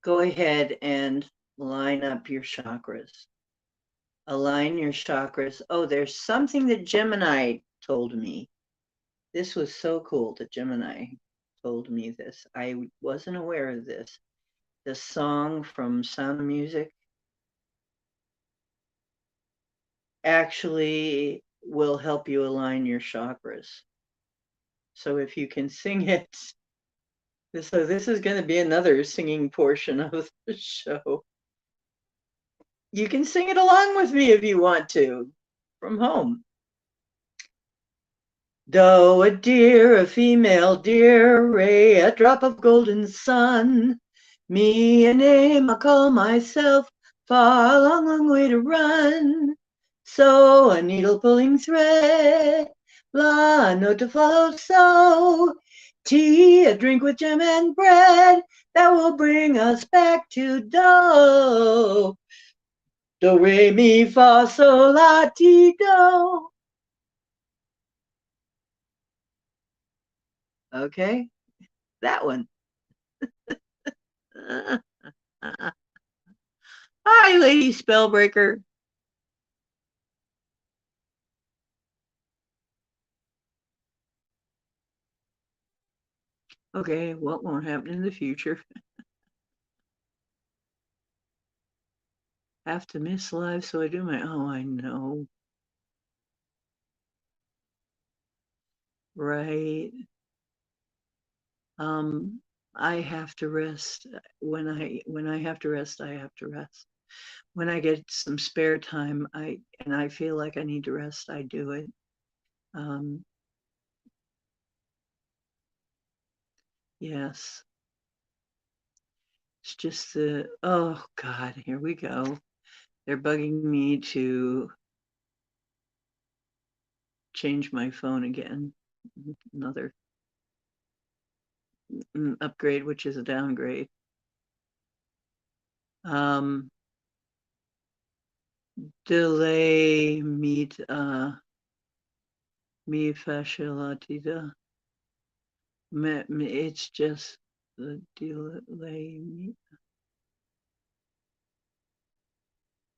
Go ahead and line up your chakras. Align your chakras. Oh, there's something that Gemini told me. This was so cool that Gemini told me this. I wasn't aware of this. The song from Sound of Music actually will help you align your chakras. So if you can sing it, so this is going to be another singing portion of the show. You can sing it along with me if you want to from home. Doe, a deer, a female deer, ray, a drop of golden sun. Me, a name I call myself, far, long, long way to run. So, a needle pulling thread, la, a note to follow, so. Tea, a drink with jam and bread, that will bring us back to do. Do, re, mi, fa, sol, la, ti, do. Okay, that one. Hi, Lady Spellbreaker. Okay, what won't happen in the future? Have to miss live, so I do my. Oh, I know. Right. Um, I have to rest. When I have to rest, I have to rest. When I get some spare time, I feel like I need to rest, I do it. Um, yes. It's just the, oh God, here we go. They're bugging me to change my phone again. Another upgrade, which is a downgrade. Um, delay meet me fascilatida. It's just the delay me.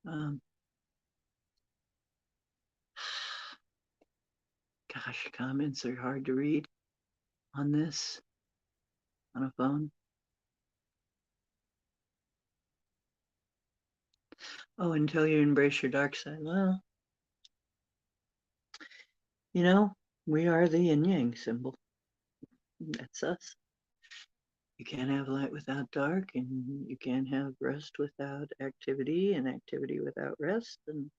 Um, gosh, comments are hard to read on this on a phone. Oh, until you embrace your dark side. Well, you know, we are the yin yang symbol. That's us. You can't have light without dark, and you can't have rest without activity, and activity without rest, and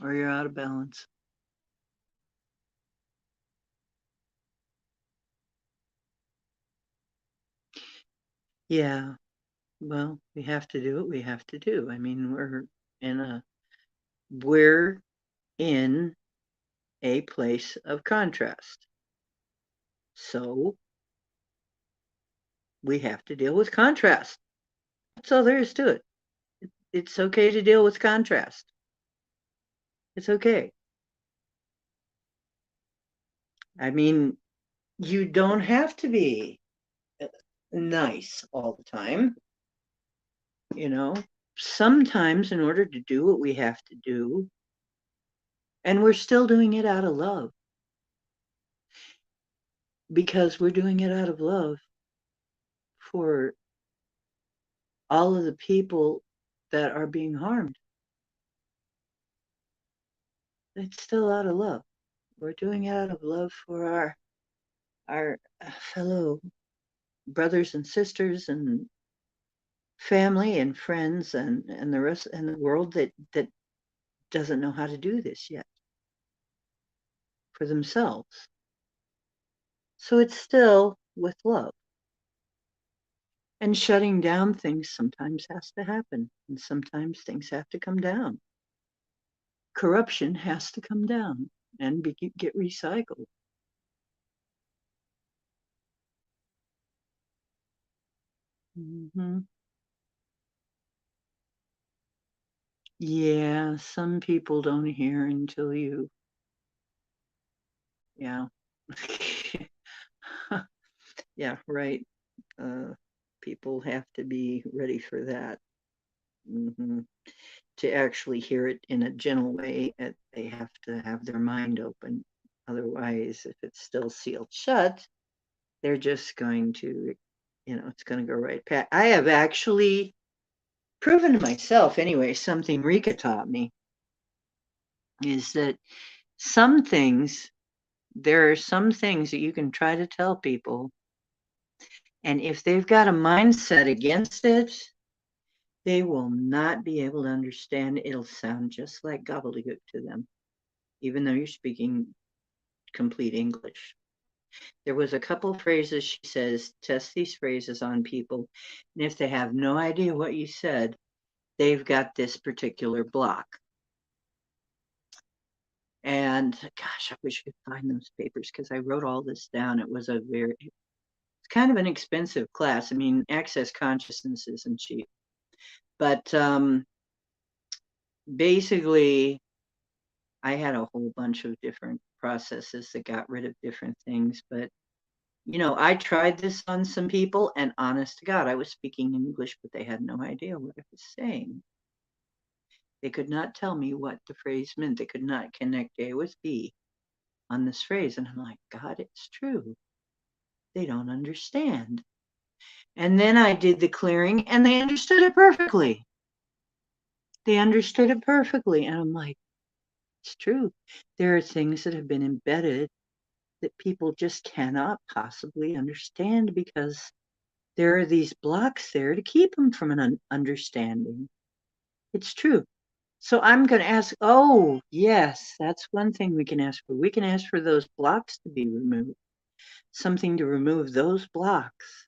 or you're out of balance. Yeah, well, we have to do what we have to do. I mean, in a we're in a place of contrast. So we have to deal with contrast. That's all there is to it. It's okay to deal with contrast. It's okay. I mean, you don't have to be nice all the time. You know, sometimes in order to do what we have to do, and we're still doing it out of love because we're doing it out of love for all of the people that are being harmed. it's still out of love. We're doing it out of love for our fellow brothers and sisters and family and friends and the rest and the world that doesn't know how to do this yet for themselves. So it's still with love. And shutting down things sometimes has to happen, and sometimes things have to come down. Corruption has to come down and get recycled. Mm-hmm. Yeah, some people don't hear until you, yeah. Yeah, right. Uh, People have to be ready for that. Hmm. To actually hear it in a gentle way, they have to have their mind open. Otherwise, if it's still sealed shut, they're just going to, it's going to go right past. I have actually proven to myself, anyway, something Rika taught me is that some things, there are some things that you can try to tell people, and if they've got a mindset against it, they will not be able to understand. It'll sound just like gobbledygook to them, even though you're speaking complete English. There was a couple phrases she says, test these phrases on people, and if they have no idea what you said, they've got this particular block. And gosh, I wish I could find those papers because I wrote all this down. It's kind of an expensive class. I mean, access consciousness isn't cheap, but basically, I had a whole bunch of different processes that got rid of different things. But I tried this on some people, and honest to God, I was speaking English, but they had no idea what I was saying. They could not tell me what the phrase meant. They could not connect A with B on this phrase. And I'm like, God, it's true. They don't understand. And then I did the clearing, and they understood it perfectly. They understood it perfectly. And I'm like, it's true. There are things that have been embedded that people just cannot possibly understand because there are these blocks there to keep them from an understanding. It's true. So I'm going to ask, oh, yes, that's one thing we can ask for. We can ask for those blocks to be removed, something to remove those blocks.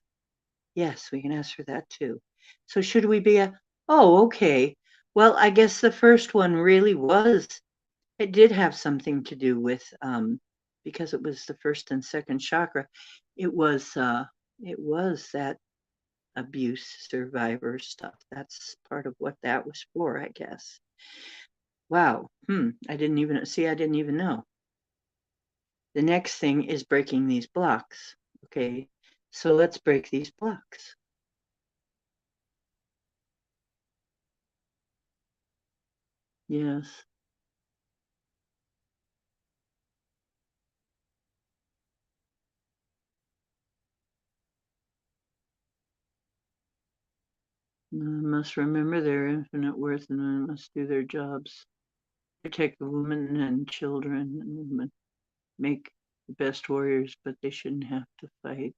Yes, we can ask for that too. So should we be oh, okay. Well, I guess the first one really it did have something to do with, because it was the first and second chakra, it was that abuse survivor stuff. That's part of what that was for, I guess. Wow. I didn't even know. The next thing is breaking these blocks. Okay. So let's break these blocks. Yes. Must remember their infinite worth and must do their jobs. Protect the women and children and women. Make the best warriors, but they shouldn't have to fight,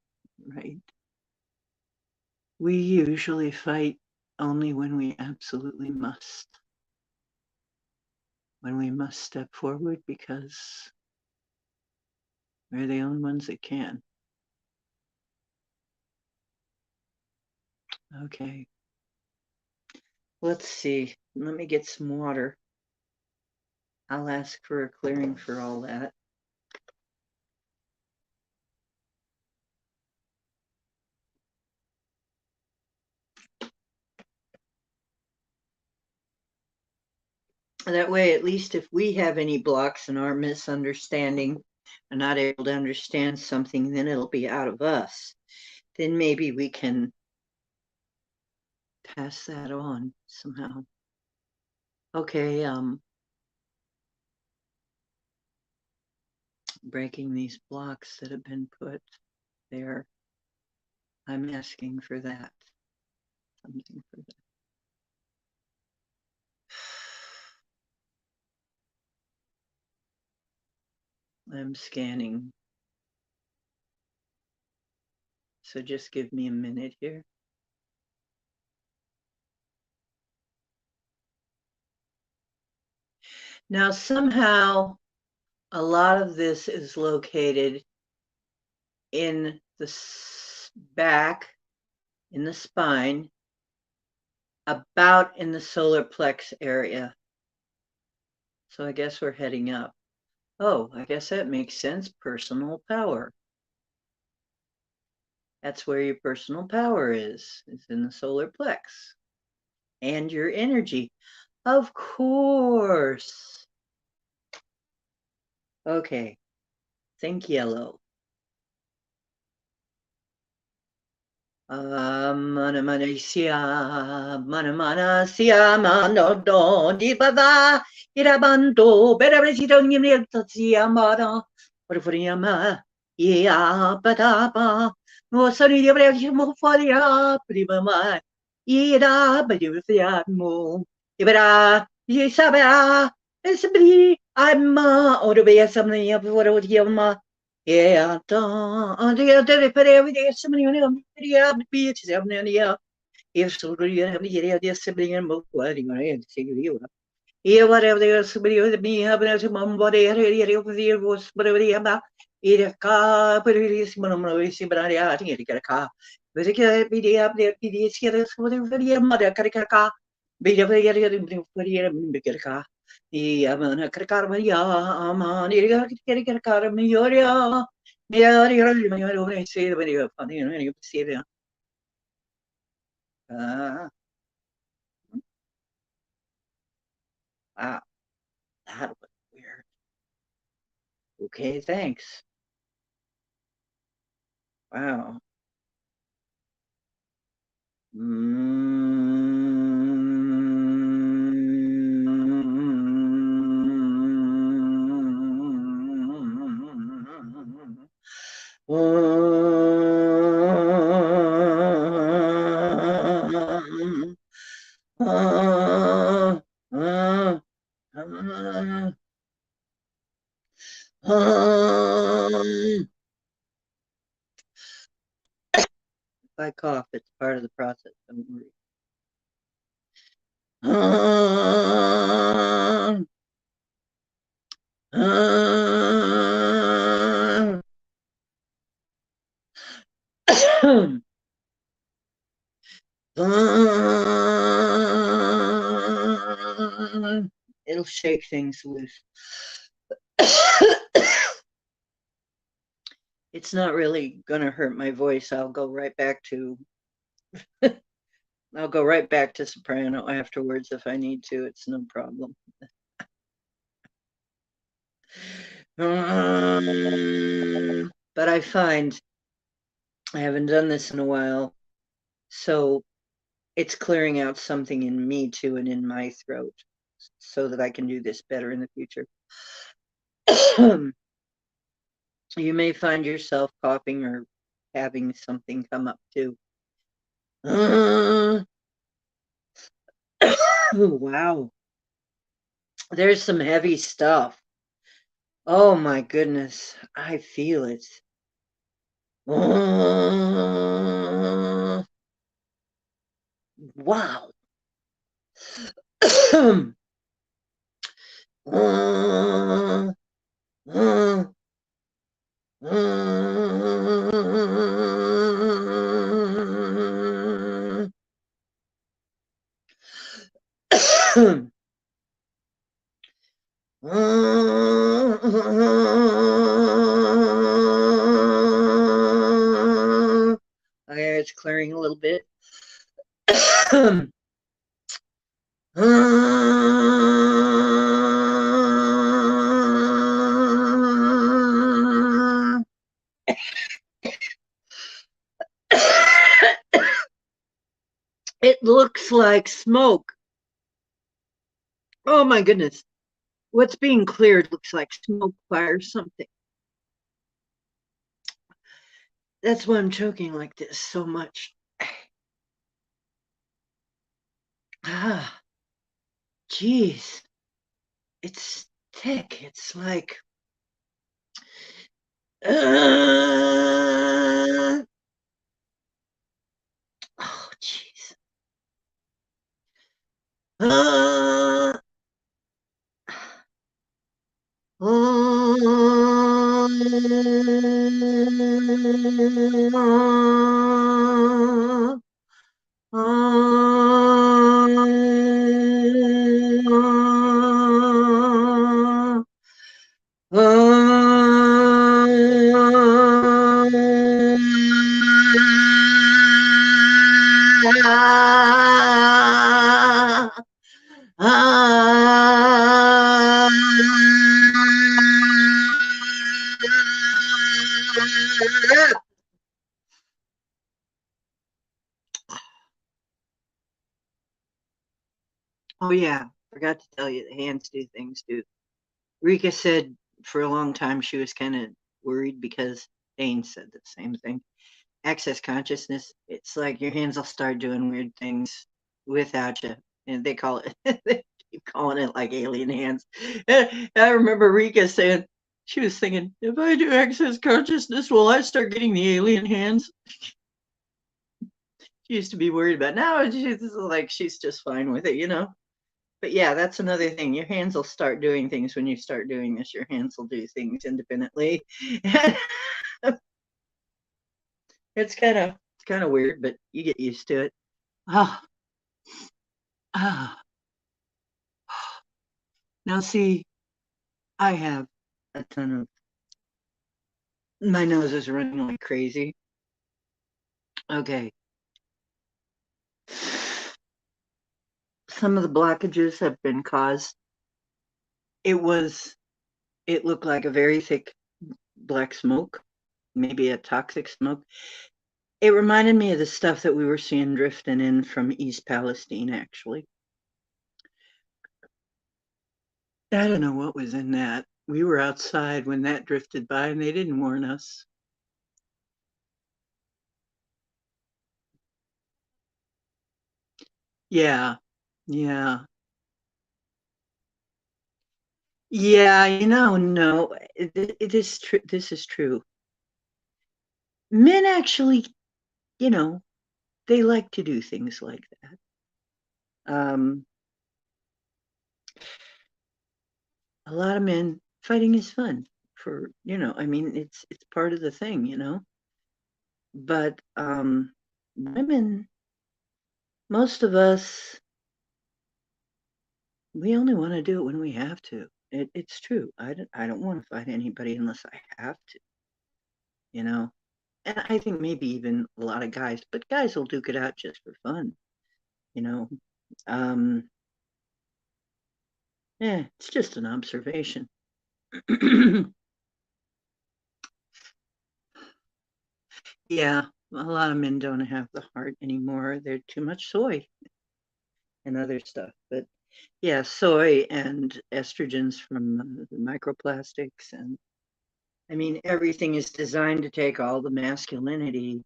right? We usually fight only when we absolutely must. When we must step forward because we're the only ones that can. Okay. Let's see. Let me get some water. I'll ask for a clearing for all that. That way, at least if we have any blocks in our misunderstanding and not able to understand something, then it'll be out of us. Then maybe we can pass that on somehow. Okay, breaking these blocks that have been put there. I'm asking for that. Something for that. I'm scanning. So just give me a minute here. Now, somehow, a lot of this is located in the back, in the spine, about in the solar plex area. So I guess we're heading up. Oh, I guess that makes sense. Personal power. That's where your personal power is. It's in the solar plex. And your energy. Of course. Okay. Think yellow. Mana mana sia, mana sia, mano do di bava, irabando, berabresito nimento sia mana, porforiama, ia patapa, no soni di abremo foria, prima mai, ira, badifiamo, ibera, isabera, esbri, I'm or be something of what would give ma. Yeah, dia deve per every somebody on the beach, yeah. If so, you have the area of sibling and both wedding or anything. Yeah, whatever there was somebody with me, having a mum body area of the year was whatever the about. Eat a car, but it is Monomoy, Sibari, I think it get a car. But it can't be the up there, PDS here, whatever your mother, Karaka, be the very for year and big car. Yeah, man, a Karakaria, man, you got to get a car, Mioria. Yeah, you say the video funny, and you see them. Wow, that was weird. Okay, thanks. Wow. If I cough, it's part of the process. Don't worry. It'll shake things loose. It's not really gonna hurt my voice. I'll go right back to soprano afterwards if I need to. It's no problem. But I find I haven't done this in a while, so it's clearing out something in me too and in my throat so that I can do this better in the future. You may find yourself coughing or having something come up too. Wow. There's some heavy stuff. Oh my goodness. I feel it. Wow. Okay, it's clearing a little bit. It looks like smoke. Oh my goodness. What's being cleared looks like smoke, fire, something. That's why I'm choking like this so much. Ah, geez. It's thick. It's like Oh, jeez. Uh, uh, Oh yeah, forgot to tell you the hands do things too. Rika said for a long time she was kind of worried because Dane said the same thing. Access consciousness, it's like your hands will start doing weird things without you. And they call it, they keep calling it like alien hands. And I remember Rika saying, she was thinking, if I do access consciousness, will I start getting the alien hands? She used to be worried about it. Now she's like, she's just fine with it, you know? But yeah, that's another thing. Your hands will start doing things when you start doing this. Your hands will do things independently. It's kind of weird, but you get used to it. Ah, ah. Now see, I have a ton of my nose is running like crazy. Okay. Some of the blockages have been caused. It was it looked like a very thick black smoke, maybe a toxic smoke. It reminded me of the stuff that we were seeing drifting in from East Palestine, actually. I don't know what was in that. We were outside when that drifted by and they didn't warn us. Yeah. Yeah. Yeah, no, it is true. This is true. Men actually, you know, they like to do things like that. Um, a lot of men fighting is fun I mean, it's part of the thing. But women, most of us, we only want to do it when we have to. It's true. I don't want to fight anybody unless I have to, you know. And I think maybe even a lot of guys, but guys will duke it out just for fun, you know. Um, yeah, it's just an observation. Yeah, a lot of men don't have the heart anymore. They're too much soy and other stuff. But yeah, soy and estrogens from the microplastics. And I mean, everything is designed to take all the masculinity,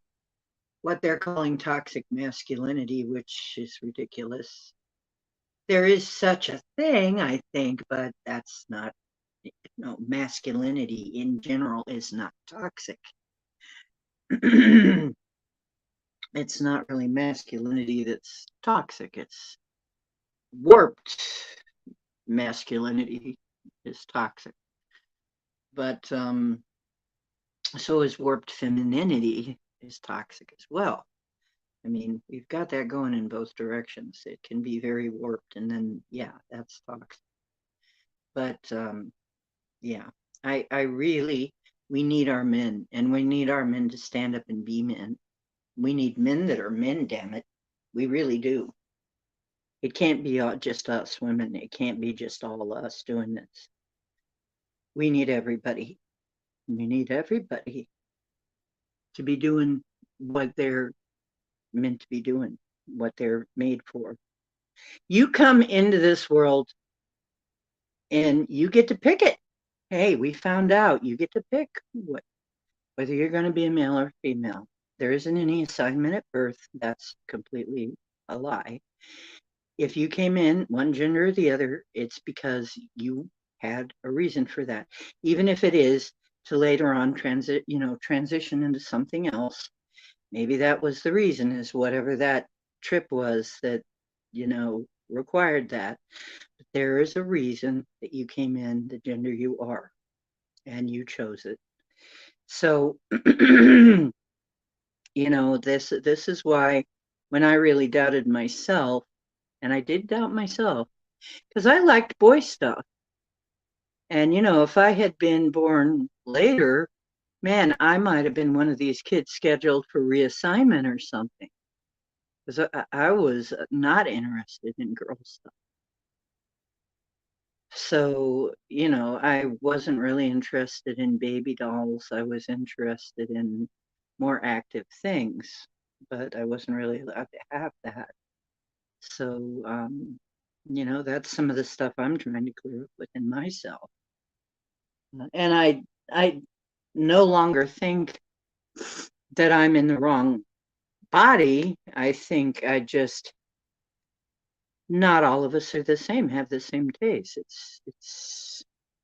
what they're calling toxic masculinity, which is ridiculous. There is such a thing, I think, but that's not, masculinity in general is not toxic. It's not really masculinity that's toxic. It's warped masculinity is toxic. But so is warped femininity is toxic as well. I mean, we've got that going in both directions. It can be very warped, and then yeah, that's toxic. But yeah, I really we need our men, and we need our men to stand up and be men. We need men that are men. Damn it, we really do. It can't be just us women. It can't be just all us doing this. We need everybody. We need everybody to be doing what they're meant to be doing, what they're made for. You come into this world and you get to pick it. Hey, we found out you get to pick whether you're going to be a male or female. There isn't any assignment at birth. That's completely a lie. If you came in one gender or the other, it's because you had a reason for that. Even if it is to later on transition into something else. Maybe that was the reason, is whatever that trip was that, required that. But there is a reason that you came in the gender you are, and you chose it. So, this is why when I really doubted myself, and I did doubt myself, because I liked boy stuff. And, if I had been born later, man, I might have been one of these kids scheduled for reassignment or something. Because I was not interested in girl stuff. So, I wasn't really interested in baby dolls. I was interested in more active things, but I wasn't really allowed to have that. So, that's some of the stuff I'm trying to clear up within myself. And I no longer think that I'm in the wrong body. I think not all of us are the same, have the same taste.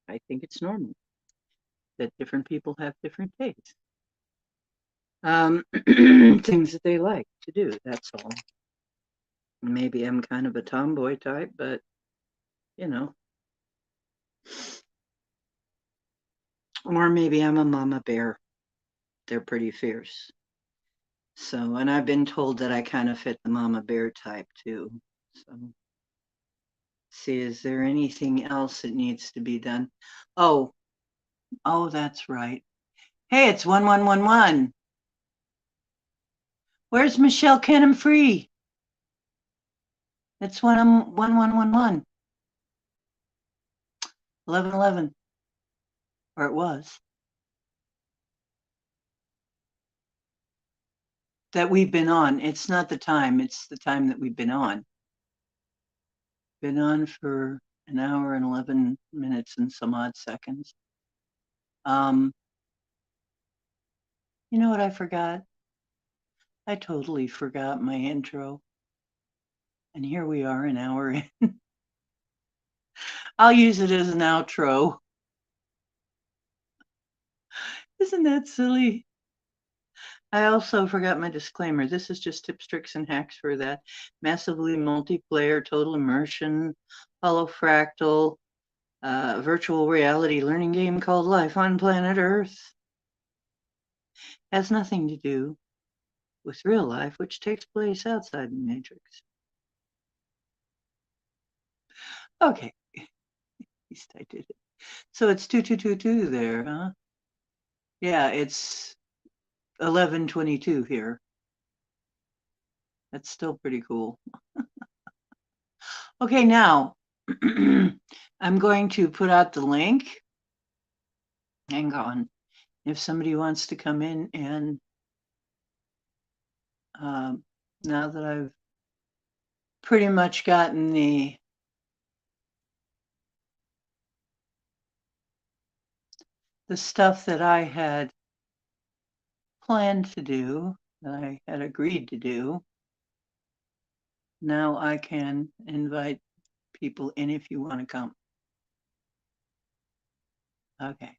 I think it's normal that different people have different tastes. Things that they like to do, that's all. Maybe I'm kind of a tomboy type, but or maybe I'm a mama bear. They're pretty fierce. So, and I've been told that I kind of fit the mama bear type too. So, see, is there anything else that needs to be done? Oh, that's right. Hey, it's 1111. Where's Michelle Canham Free? It's 1111. 1111. Or it was. That we've been on. It's not the time, it's the time that we've been on. Been on for an hour and 11 minutes and some odd seconds. You know what I forgot? I totally forgot my intro. And here we are an hour in. I'll use it as an outro. Isn't that silly? I also forgot my disclaimer. This is just tips, tricks, and hacks for that massively multiplayer, total immersion, holofractal, virtual reality learning game called Life on Planet Earth. Has nothing to do with real life, which takes place outside the Matrix. Okay, at least I did it. So it's 2222 there, huh? Yeah, it's 1122 here. That's still pretty cool. Okay, now I'm going to put out the link. Hang on. If somebody wants to come in and now that I've pretty much gotten the stuff that I had planned to do, that I had agreed to do, now I can invite people in if you want to come. Okay.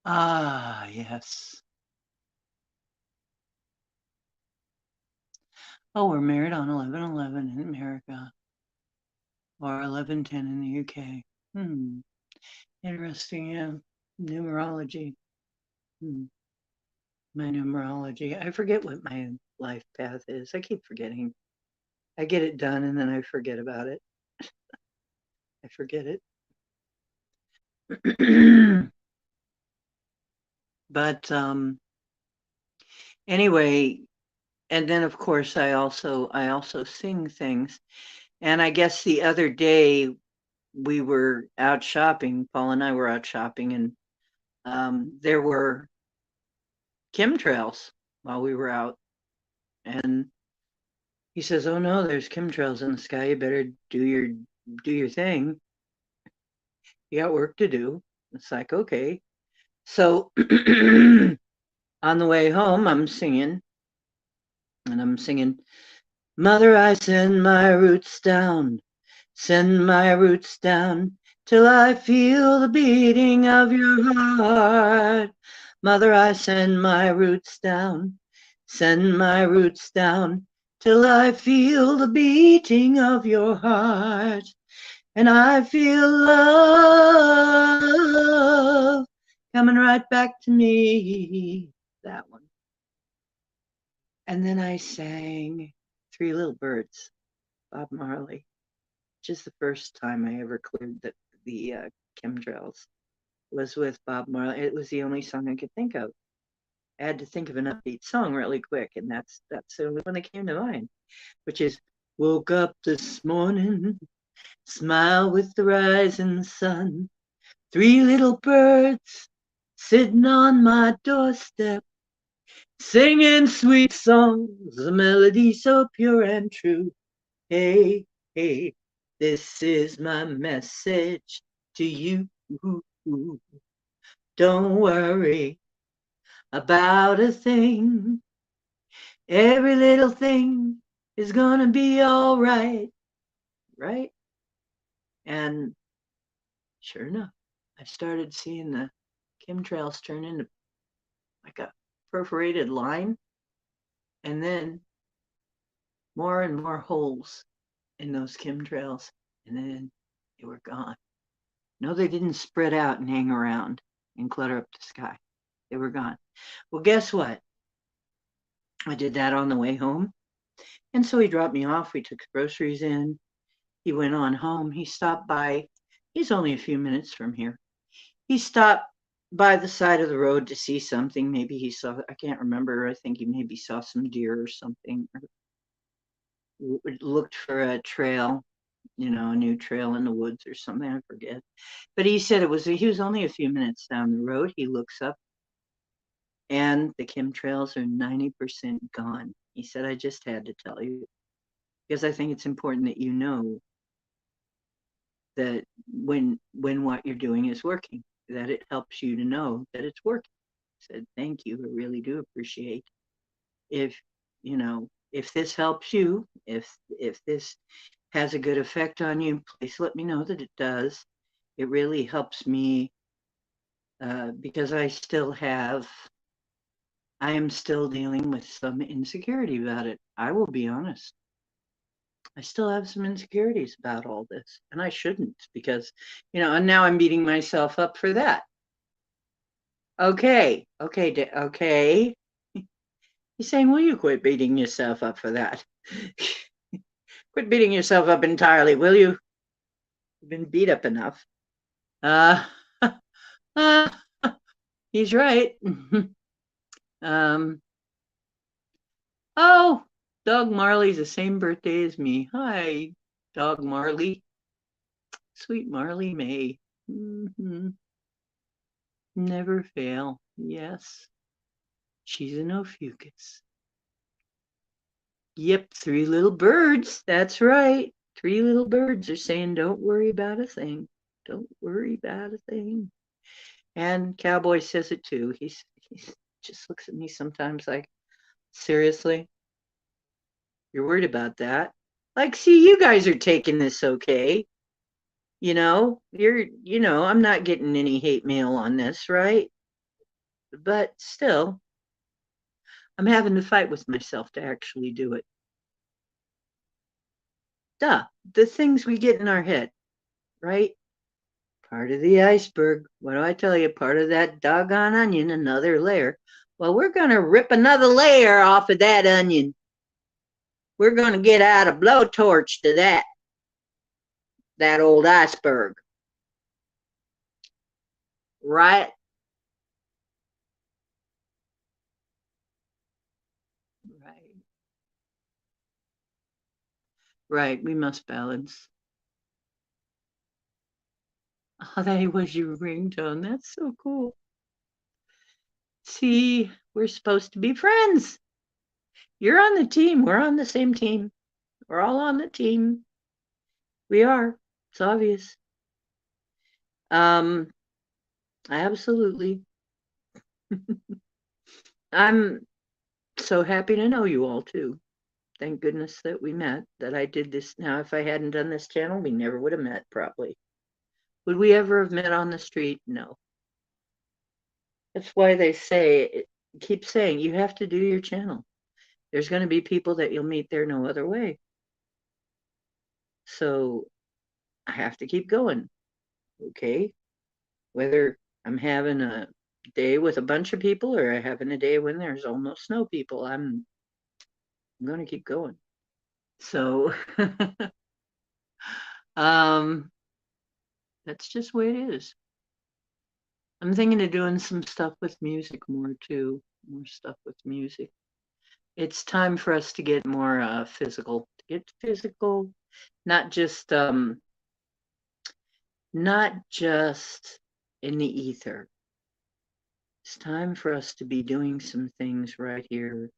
Ah, yes. Oh, we're married on 11/11 in America, or 11/10 in the UK. Interesting, yeah. Numerology. My numerology. I forget what my life path is. I keep forgetting. I get it done and then I forget about it. I forget it. But anyway, and then of course I also sing things. And I guess the other day we were out shopping. Paul and I were out shopping, and there were chemtrails while we were out. And he says, "Oh no, there's chemtrails in the sky. You better do your thing. You got work to do." It's like, okay. So on the way home, I'm singing, and I'm singing Mother, I send my roots down, send my roots down, till I feel the beating of your heart. Mother, I send my roots down, send my roots down, till I feel the beating of your heart. And I feel love coming right back to me. That one. And then I sang Three Little Birds, Bob Marley, which is the first time I ever cleared the chemtrails, was with Bob Marley. It was the only song I could think of. I had to think of an upbeat song really quick, and that's the only one that came to mind, which is woke up this morning, smile with the rising sun, three little birds sitting on my doorstep, singing sweet songs, a melody so pure and true. Hey, hey, this is my message to you. Don't worry about a thing. Every little thing is gonna be all right, right? And sure enough, I started seeing the chemtrails turn into like a perforated line, and then more and more holes in those chemtrails, and then they were gone. No, they didn't spread out and hang around and clutter up the sky. They were gone. Well, guess what? I did that on the way home. And so he dropped me off. We took groceries in. He went on home. He stopped by. He's only a few minutes from here. He stopped by the side of the road to see something. Maybe he saw, I can't remember. I think he maybe saw some deer or something, or looked for a trail, a new trail in the woods or something. I forget. But he said he was only a few minutes down the road. He looks up and the chemtrails are 90% gone. He said, I just had to tell you because I think it's important that you know that when what you're doing is working, that it helps you to know that it's working. I said, thank you. I really do appreciate if if this helps you, if this has a good effect on you, please let me know that it does. It really helps me because I am still dealing with some insecurity about it. I will be honest. I still have some insecurities about all this, and I shouldn't because, and now I'm beating myself up for that. Okay. He's saying, will you quit beating yourself up for that? Quit beating yourself up entirely, will you? You've been beat up enough. Uh, he's right. Oh, Dog Marley's the same birthday as me. Hi, Dog Marley. Sweet Marley May. Mm-hmm. Never fail. Yes. She's an Ophiuchus. Yep, three little birds. That's right. Three little birds are saying, don't worry about a thing. Don't worry about a thing. And Cowboy says it too. He just looks at me sometimes like, seriously? You're worried about that? Like, see, you guys are taking this okay. I'm not getting any hate mail on this, right? But still, I'm having to fight with myself to actually do it. Duh, the things we get in our head, right? Part of the iceberg. What do I tell you? Part of that doggone onion, another layer. Well, we're going to rip another layer off of that onion. We're going to get out a blowtorch to that old iceberg. Right? Right. Right. We must balance. Oh, that was your ringtone. That's so cool. See, we're supposed to be friends. You're on the team. We're on the same team. We're all on the team. We are. It's obvious. Absolutely. I'm so happy to know you all too. Thank goodness that we met, that I did this. Now, if I hadn't done this channel, we never would have met, probably. Would we ever have met on the street? No. That's why they say, keep saying, you have to do your channel. There's going to be people that you'll meet there no other way. So I have to keep going. Okay. Whether I'm having a day with a bunch of people or I'm having a day when there's almost no people, I'm going to keep going. So, that's just the way it is. I'm thinking of doing some stuff with music more too, more stuff with music. It's time for us to get more physical, not just not just in the ether. It's time for us to be doing some things right here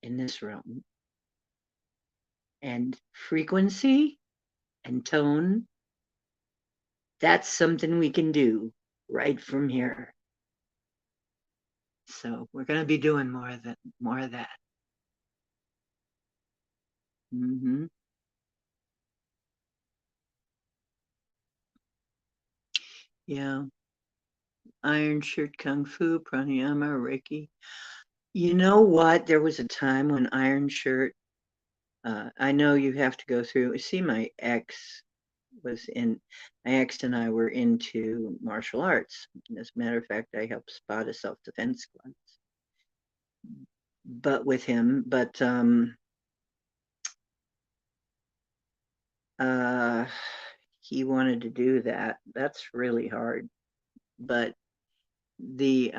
in this realm. And frequency and tone, that's something we can do right from here. So we're going to be doing more of that. Mm-hmm. Yeah. Iron shirt, kung fu, pranayama, reiki. You know what? There was a time when iron shirt, I know you have to go through. See, my ex and I were into martial arts. As a matter of fact, I helped spot a self-defense class, but with him, uh, he wanted to do that. That's really hard. But the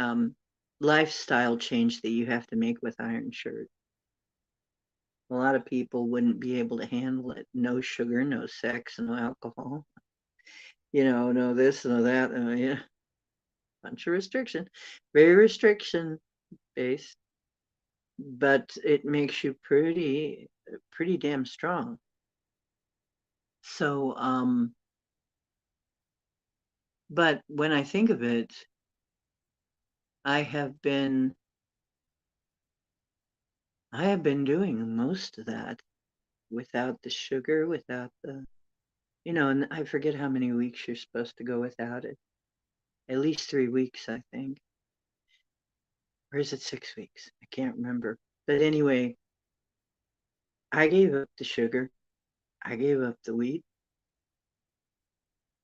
lifestyle change that you have to make with iron shirt, a lot of people wouldn't be able to handle it. No sugar, no sex, no alcohol. No this, no that. Yeah, bunch of restriction, very restriction based, but it makes you pretty damn strong. So, but when I think of it, I have been doing most of that without the sugar, without the, and I forget how many weeks you're supposed to go without it. At least 3 weeks, I think. Or is it 6 weeks? I can't remember. But anyway, I gave up the sugar. I gave up the wheat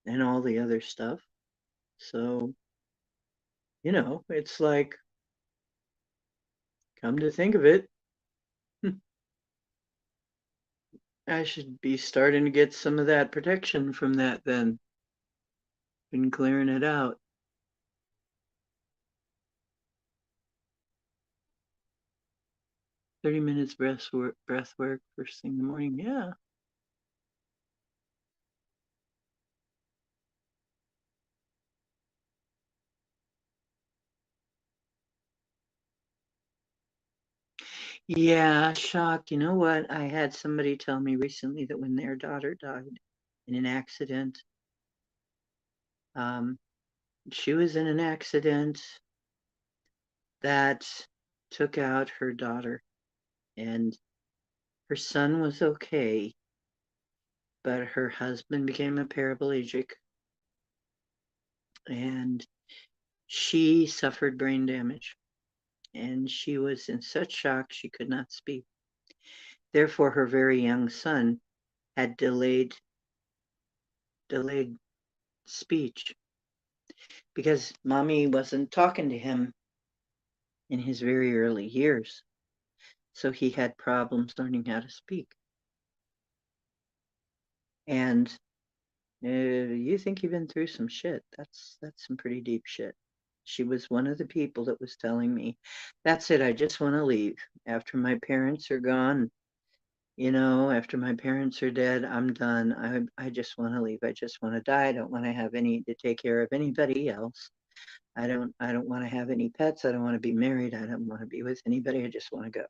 and all the other stuff. So, it's like, come to think of it, I should be starting to get some of that protection from that then. Been clearing it out. 30 minutes breath work first thing in the morning. Yeah. Yeah, shocked. You know what? I had somebody tell me recently that when their daughter died in an accident, um, she was in an accident that took out her daughter, and her son was okay, but her husband became a paraplegic and she suffered brain damage, and she was in such shock she could not speak. Therefore, her very young son had delayed speech because mommy wasn't talking to him in his very early years. So he had problems learning how to speak. And you think you've been through some shit. That's some pretty deep shit. She was one of the people that was telling me, that's it, I just want to leave. After my parents are gone, after my parents are dead, I'm done. I just want to leave. I just want to die. I don't want to have any to take care of anybody else. I don't want to have any pets. I don't want to be married. I don't want to be with anybody. I just want to go.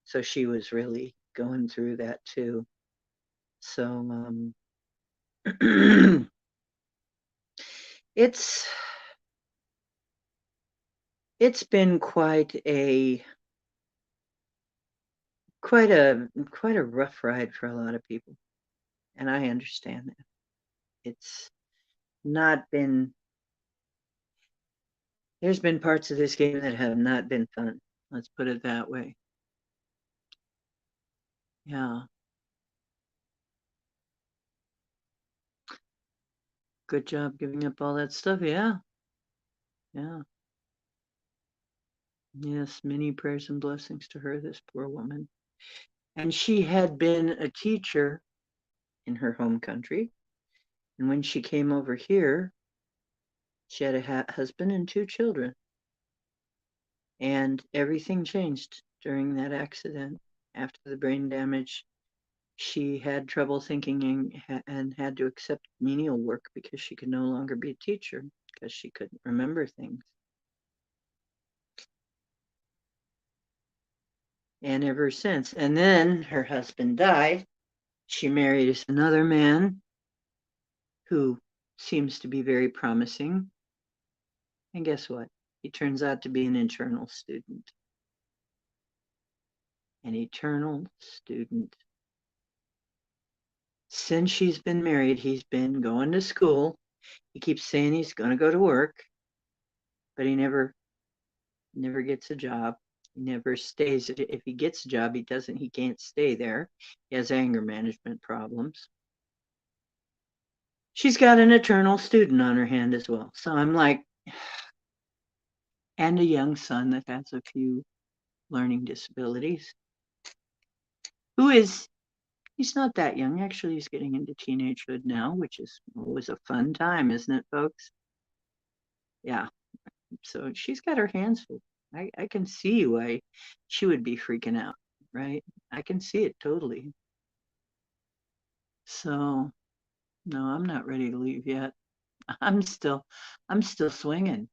So she was really going through that too. So it's it's been quite a quite a rough ride for a lot of people, and I understand that. It's not been there's been parts of this game that have not been fun. Let's put it that way. Yeah. Good job giving up all that stuff. Yeah. Yeah. Yes, many prayers and blessings to her, this poor woman. And she had been a teacher in her home country. And when she came over here, she had a husband and two children. And everything changed during that accident. After the brain damage, she had trouble thinking and had to accept menial work because she could no longer be a teacher because she couldn't remember things. And ever since, and then her husband died. She married another man who seems to be very promising. And guess what? He turns out to be an eternal student. An eternal student. Since she's been married, he's been going to school. He keeps saying he's going to go to work, but he never gets a job. He never stays. If he gets a job, he can't stay there. He has anger management problems. She's got an eternal student on her hand as well. So I'm like, and a young son that has a few learning disabilities, who is, he's not that young. Actually, he's getting into teenagehood now, which is always a fun time, isn't it, folks? Yeah. So she's got her hands full. I can see why she would be freaking out, right? I can see it totally. So no, I'm not ready to leave yet. I'm still, I'm still swinging.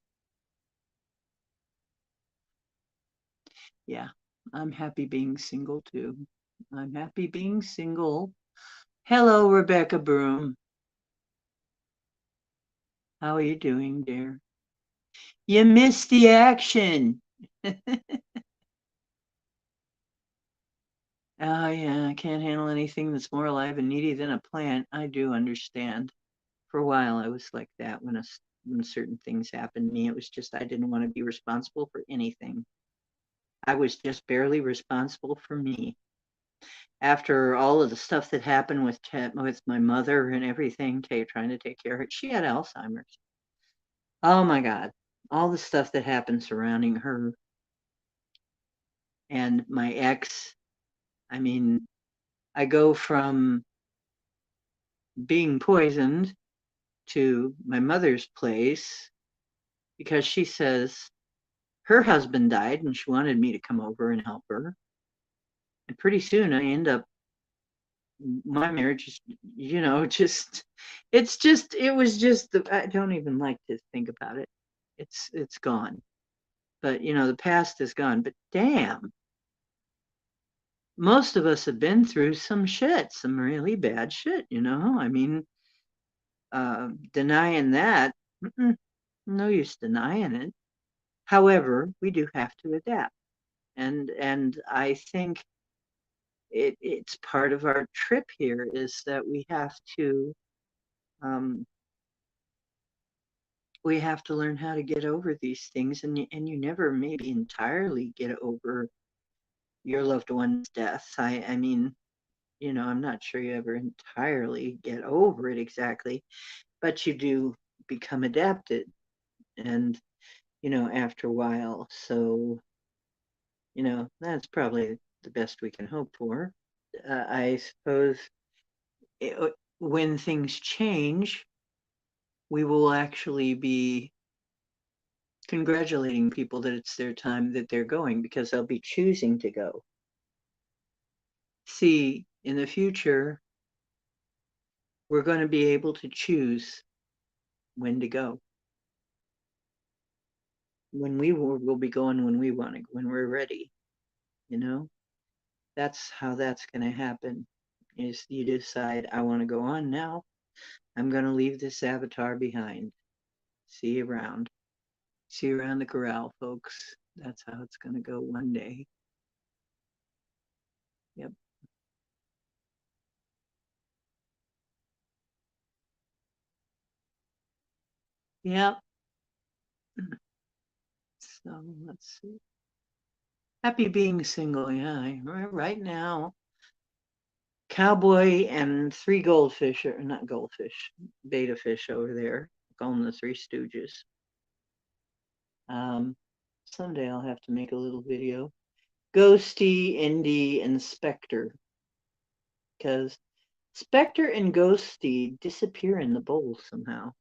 Yeah, I'm happy being single too. I'm happy being single. Hello, Rebecca Broom. How are you doing, dear? You missed the action. Oh, yeah, I can't handle anything that's more alive and needy than a plant. I do understand. For a while, I was like that when certain things happened to me. It was just I didn't want to be responsible for anything. I was just barely responsible for me. After all of the stuff that happened with my mother and everything, trying to take care of her, she had Alzheimer's. Oh my God, all the stuff that happened surrounding her and my ex. I mean, I go from being poisoned to my mother's place because she says her husband died and she wanted me to come over and help her. And pretty soon I end up, my marriage is, just, it was just, I don't even like to think about it. It's gone. But, the past is gone. But damn, most of us have been through some shit, some really bad shit, I mean, denying that, no use denying it. However, we do have to adapt. And I think it's part of our trip here is that um, we have to learn how to get over these things, and you never maybe entirely get over your loved one's death. I mean, I'm not sure you ever entirely get over it exactly, but you do become adapted, and after a while. So that's probably the best we can hope for. I suppose when things change, we will actually be congratulating people that it's their time that they're going because they'll be choosing to go. See, in the future, we're going to be able to choose when to go. We'll be going when we want to, when we're ready. You know, that's how that's going to happen. Is you decide I want to go on now. I'm going to leave this avatar behind. See you around. See you around the corral, folks. That's how it's going to go one day. Yep. Yep. So let's see. Happy being single, yeah. Right now, cowboy and three goldfish, or not goldfish, beta fish over there. Call them the Three Stooges. Um, Someday I'll have to make a little video. Ghosty, Indy, and Spectre, because Spectre and Ghosty disappear in the bowl somehow.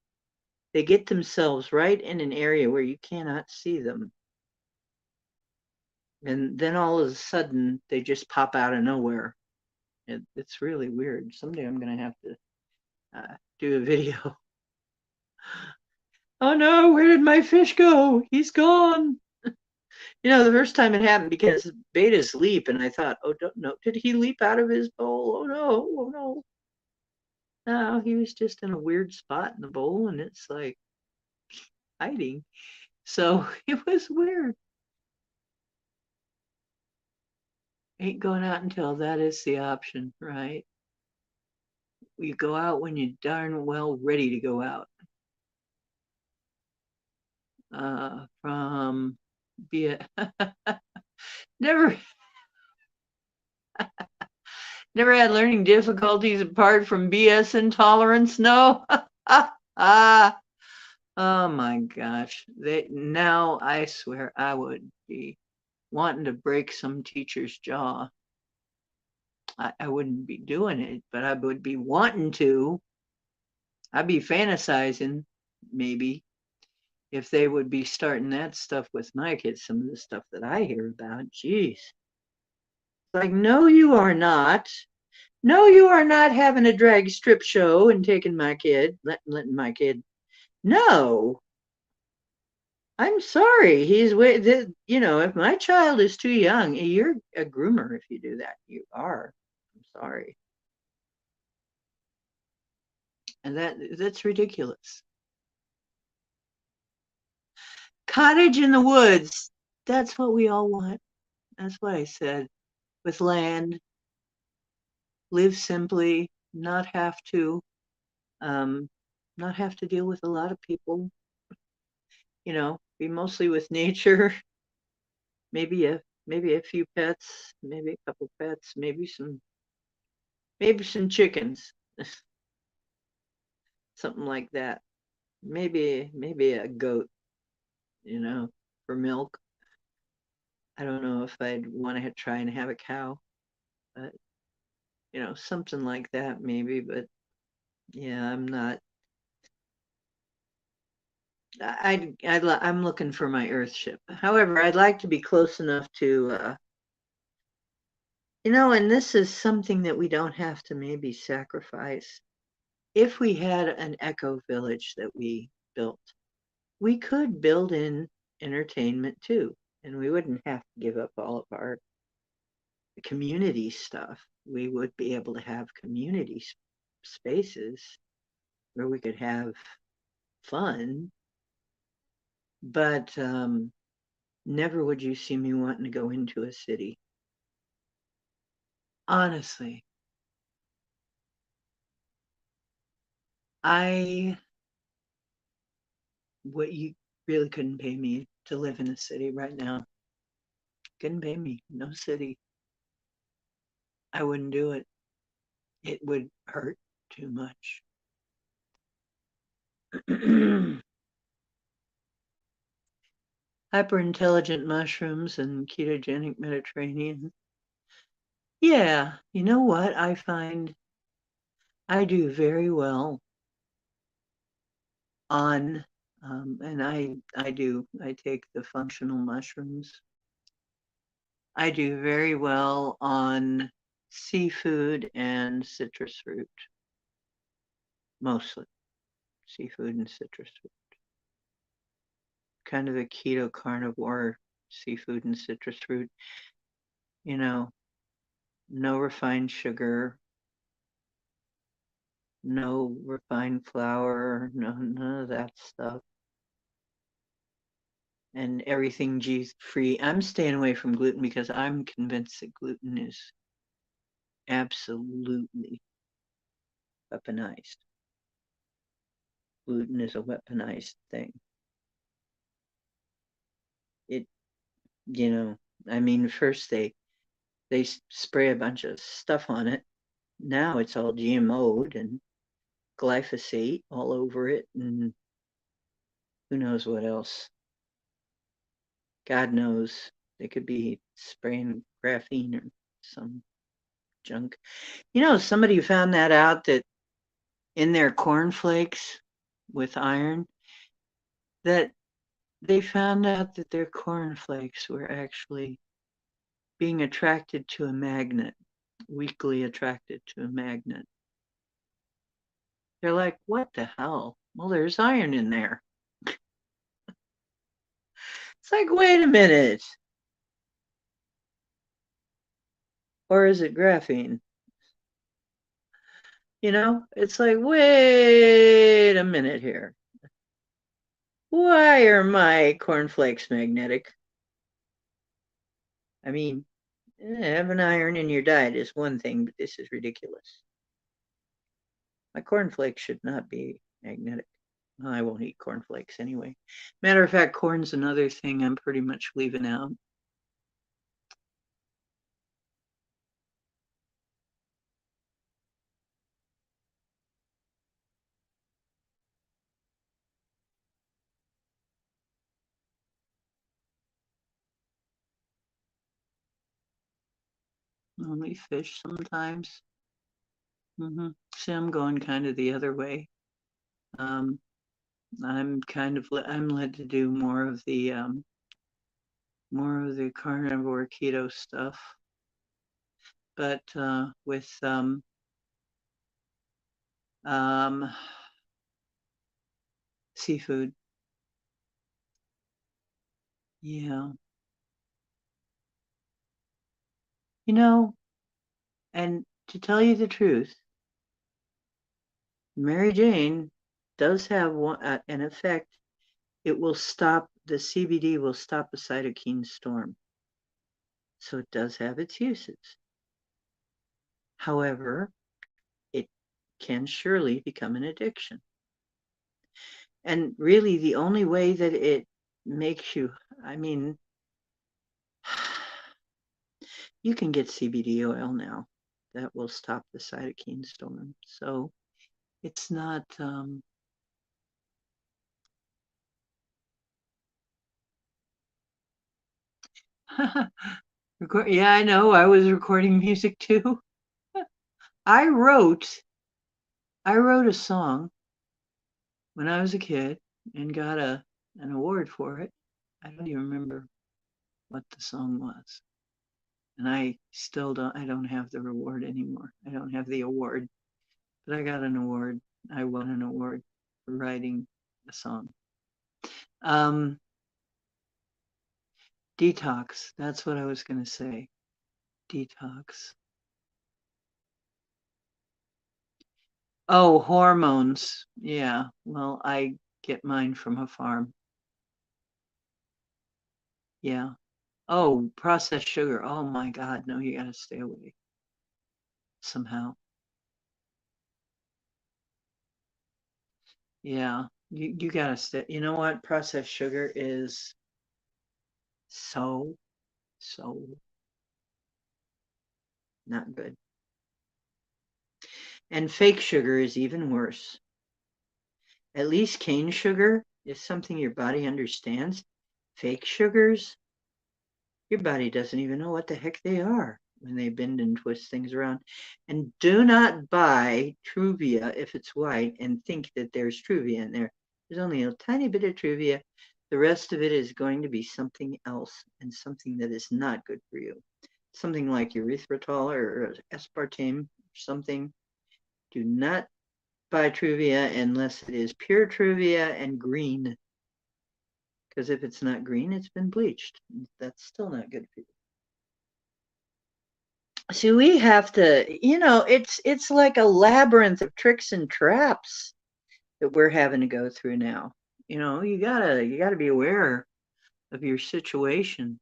They get themselves right in an area where you cannot see them. And then all of a sudden, they just pop out of nowhere. It's really weird. Someday I'm going to have to do a video. Oh no, where did my fish go? He's gone. The first time it happened because betas leap, and I thought, oh no, did he leap out of his bowl? Oh no, oh no. No, he was just in a weird spot in the bowl, and it's like hiding. So it was weird. Ain't going out until that is the option, right? You go out when you're darn well ready to go out. From be it never never had learning difficulties apart from BS intolerance. No. Ah, oh my gosh. Now I swear I would be wanting to break some teacher's jaw. I wouldn't be doing it, but I would be wanting to. I'd be fantasizing, maybe, if they would be starting that stuff with my kids, some of the stuff that I hear about. Jeez. Like, no, you are not. No, you are not having a drag strip show and taking my kid, letting my kid. No, I'm sorry. If my child is too young, you're a groomer if you do that. You are. I'm sorry. And that's ridiculous. Cottage in the woods. That's what we all want. That's what I said. With land, live simply, um, not have to deal with a lot of people. Be mostly with nature. Maybe a few pets, maybe a couple pets, maybe some chickens, something like that. Maybe a goat, for milk. I don't know if I'd want to try and have a cow, but something like that maybe. But yeah, I'm not. I'm looking for my Earthship. However, I'd like to be close enough to, and this is something that we don't have to maybe sacrifice. If we had an eco village that we built, we could build in entertainment too, and we wouldn't have to give up all of our community stuff. We would be able to have community spaces where we could have fun, but never would you see me wanting to go into a city. Honestly, I what you really couldn't pay me to live in a city right now. Couldn't pay me. No city. I wouldn't do it. It would hurt too much. Hyper intelligent mushrooms and ketogenic Mediterranean. Yeah, you know what? I find I do very well on, and I take the functional mushrooms. I do very well on seafood and citrus fruit, mostly seafood and citrus fruit. Kind of a keto carnivore, seafood and citrus fruit. You know, no refined sugar, no refined flour, none of that stuff. And everything G free. I'm staying away from gluten because I'm convinced that gluten is absolutely weaponized. Gluten is a weaponized thing. It, you know, I mean, first they spray a bunch of stuff on it. Now it's all GMO'd and glyphosate all over it, and who knows what else. God knows they could be spraying graphene or some junk. You know, somebody found that out that in their cornflakes with iron, that they found out that their cornflakes were actually being attracted to a magnet, weakly attracted to a magnet. They're like, what the hell? Well, there's iron in there. It's like, wait a minute. Or is it graphene? You know, it's like, wait a minute here. Why are my cornflakes magnetic? I mean, having iron in your diet is one thing, but this is ridiculous. My cornflakes should not be magnetic. Well, I won't eat cornflakes anyway. Matter of fact, corn's another thing I'm pretty much leaving out. Only fish sometimes. See, I'm going kind of the other way. I'm kind of I'm led to do more of the carnivore keto stuff, but with um, seafood. Yeah, you know, and to tell you the truth, Mary Jane does have an effect. It will stop the CBD will stop a cytokine storm, so it does have its uses. However, it can surely become an addiction. And really, the only way that it makes you, I mean, you can get CBD oil now that will stop the cytokine storm. So it's not, yeah, I know. I was recording music too. I wrote, I wrote a song when I was a kid and got an award for it. I don't even remember what the song was. And I still I don't have the reward anymore. I don't have the award, but I got an award. I won an award for writing a song. Um, Detox. That's what I was going to say. Detox. Oh, hormones. Yeah. Well, I get mine from a farm. Yeah. Oh, processed sugar. Oh my God. No, you got to stay away somehow. Yeah. You got to stay. You know what? Processed sugar is so, so not good. And fake sugar is even worse. At least cane sugar is something your body understands. Fake sugars, your body doesn't even know what the heck they are when they bend and twist things around. And do not buy Truvia if it's white and think that there's Truvia in there. There's only a tiny bit of Truvia. The rest of it is going to be something else and something that is not good for you. Something like erythritol or aspartame or something. Do not buy Truvia unless it is pure Truvia and green. Because if it's not green, it's been bleached. That's still not good for you. So we have to, it's like a labyrinth of tricks and traps that we're having to go through now. You gotta be aware of your situation.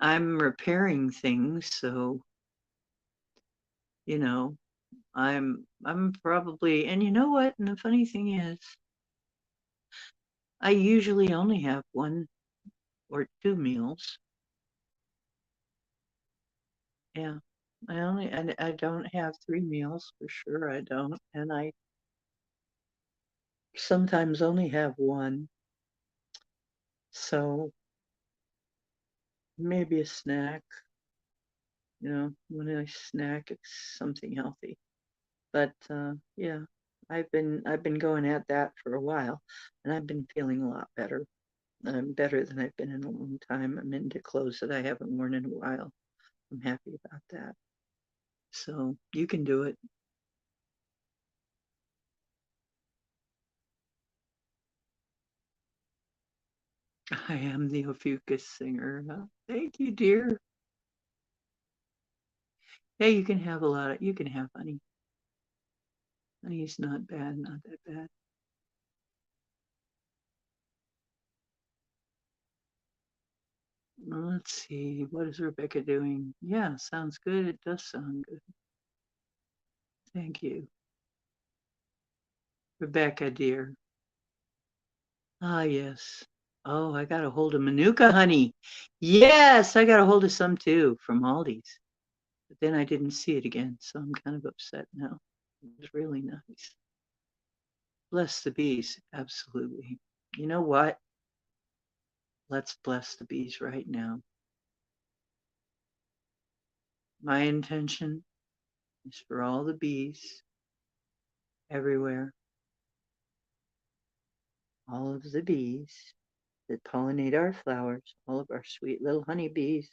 I'm repairing things, so you know, I'm probably, and you know what? And the funny thing is, I usually only have 1 or 2 meals. Yeah. I don't have 3 meals for sure. I don't. And I sometimes only have one. So maybe a snack, when I snack, it's something healthy. But yeah, I've been going at that for a while, and I've been feeling a lot better. I'm better than I've been in a long time. I'm into clothes that I haven't worn in a while. I'm happy about that. So you can do it. I am the Ophiuchus singer. Thank you, dear. Yeah, you can have honey. Honey's not bad, not that bad. Let's see, what is Rebecca doing? Yeah, sounds good. It does sound good. Thank you. Rebecca, dear. Ah, yes. Oh, I got a hold of Manuka honey. Yes, I got a hold of some too from Aldi's. But then I didn't see it again, so I'm kind of upset now. It was really nice. Bless the bees. Absolutely. You know what? Let's bless the bees right now. My intention is for all the bees everywhere, all of the bees that pollinate our flowers, all of our sweet little honeybees.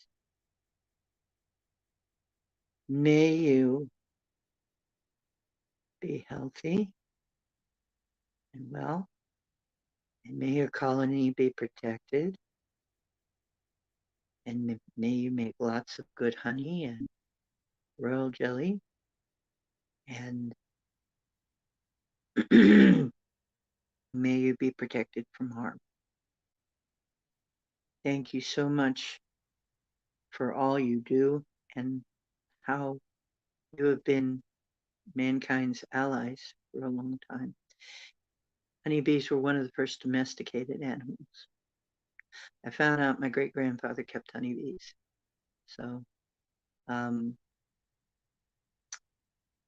May you be healthy and well, and may your colony be protected, and may you make lots of good honey and royal jelly, and may you be protected from harm. Thank you so much for all you do and how you have been mankind's allies for a long time. Honeybees were one of the first domesticated animals. I found out my great grandfather kept honeybees. So um,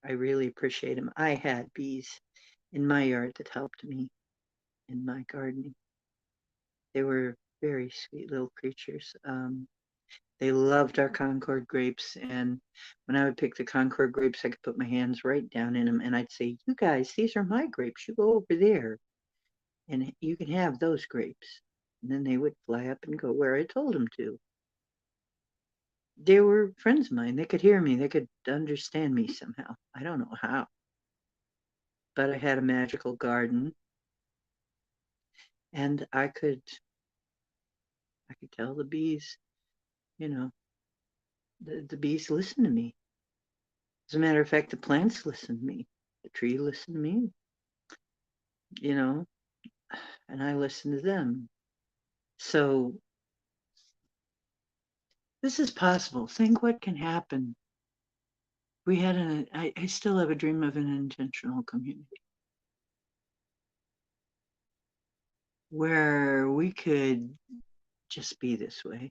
I really appreciate him. I had bees in my yard that helped me in my gardening. They were very sweet little creatures. They loved our Concord grapes. And when I would pick the Concord grapes, I could put my hands right down in them and I'd say, "You guys, these are my grapes. You go over there and you can have those grapes." And then they would fly up and go where I told them to. They were friends of mine. They could hear me, they could understand me somehow. I don't know how, but I had a magical garden and I could tell the bees, you know, the bees listen to me. As a matter of fact, the plants listen to me. The tree listened to me, you know, and I listen to them. So this is possible. Think what can happen. We had I still have a dream of an intentional community where we could just be this way,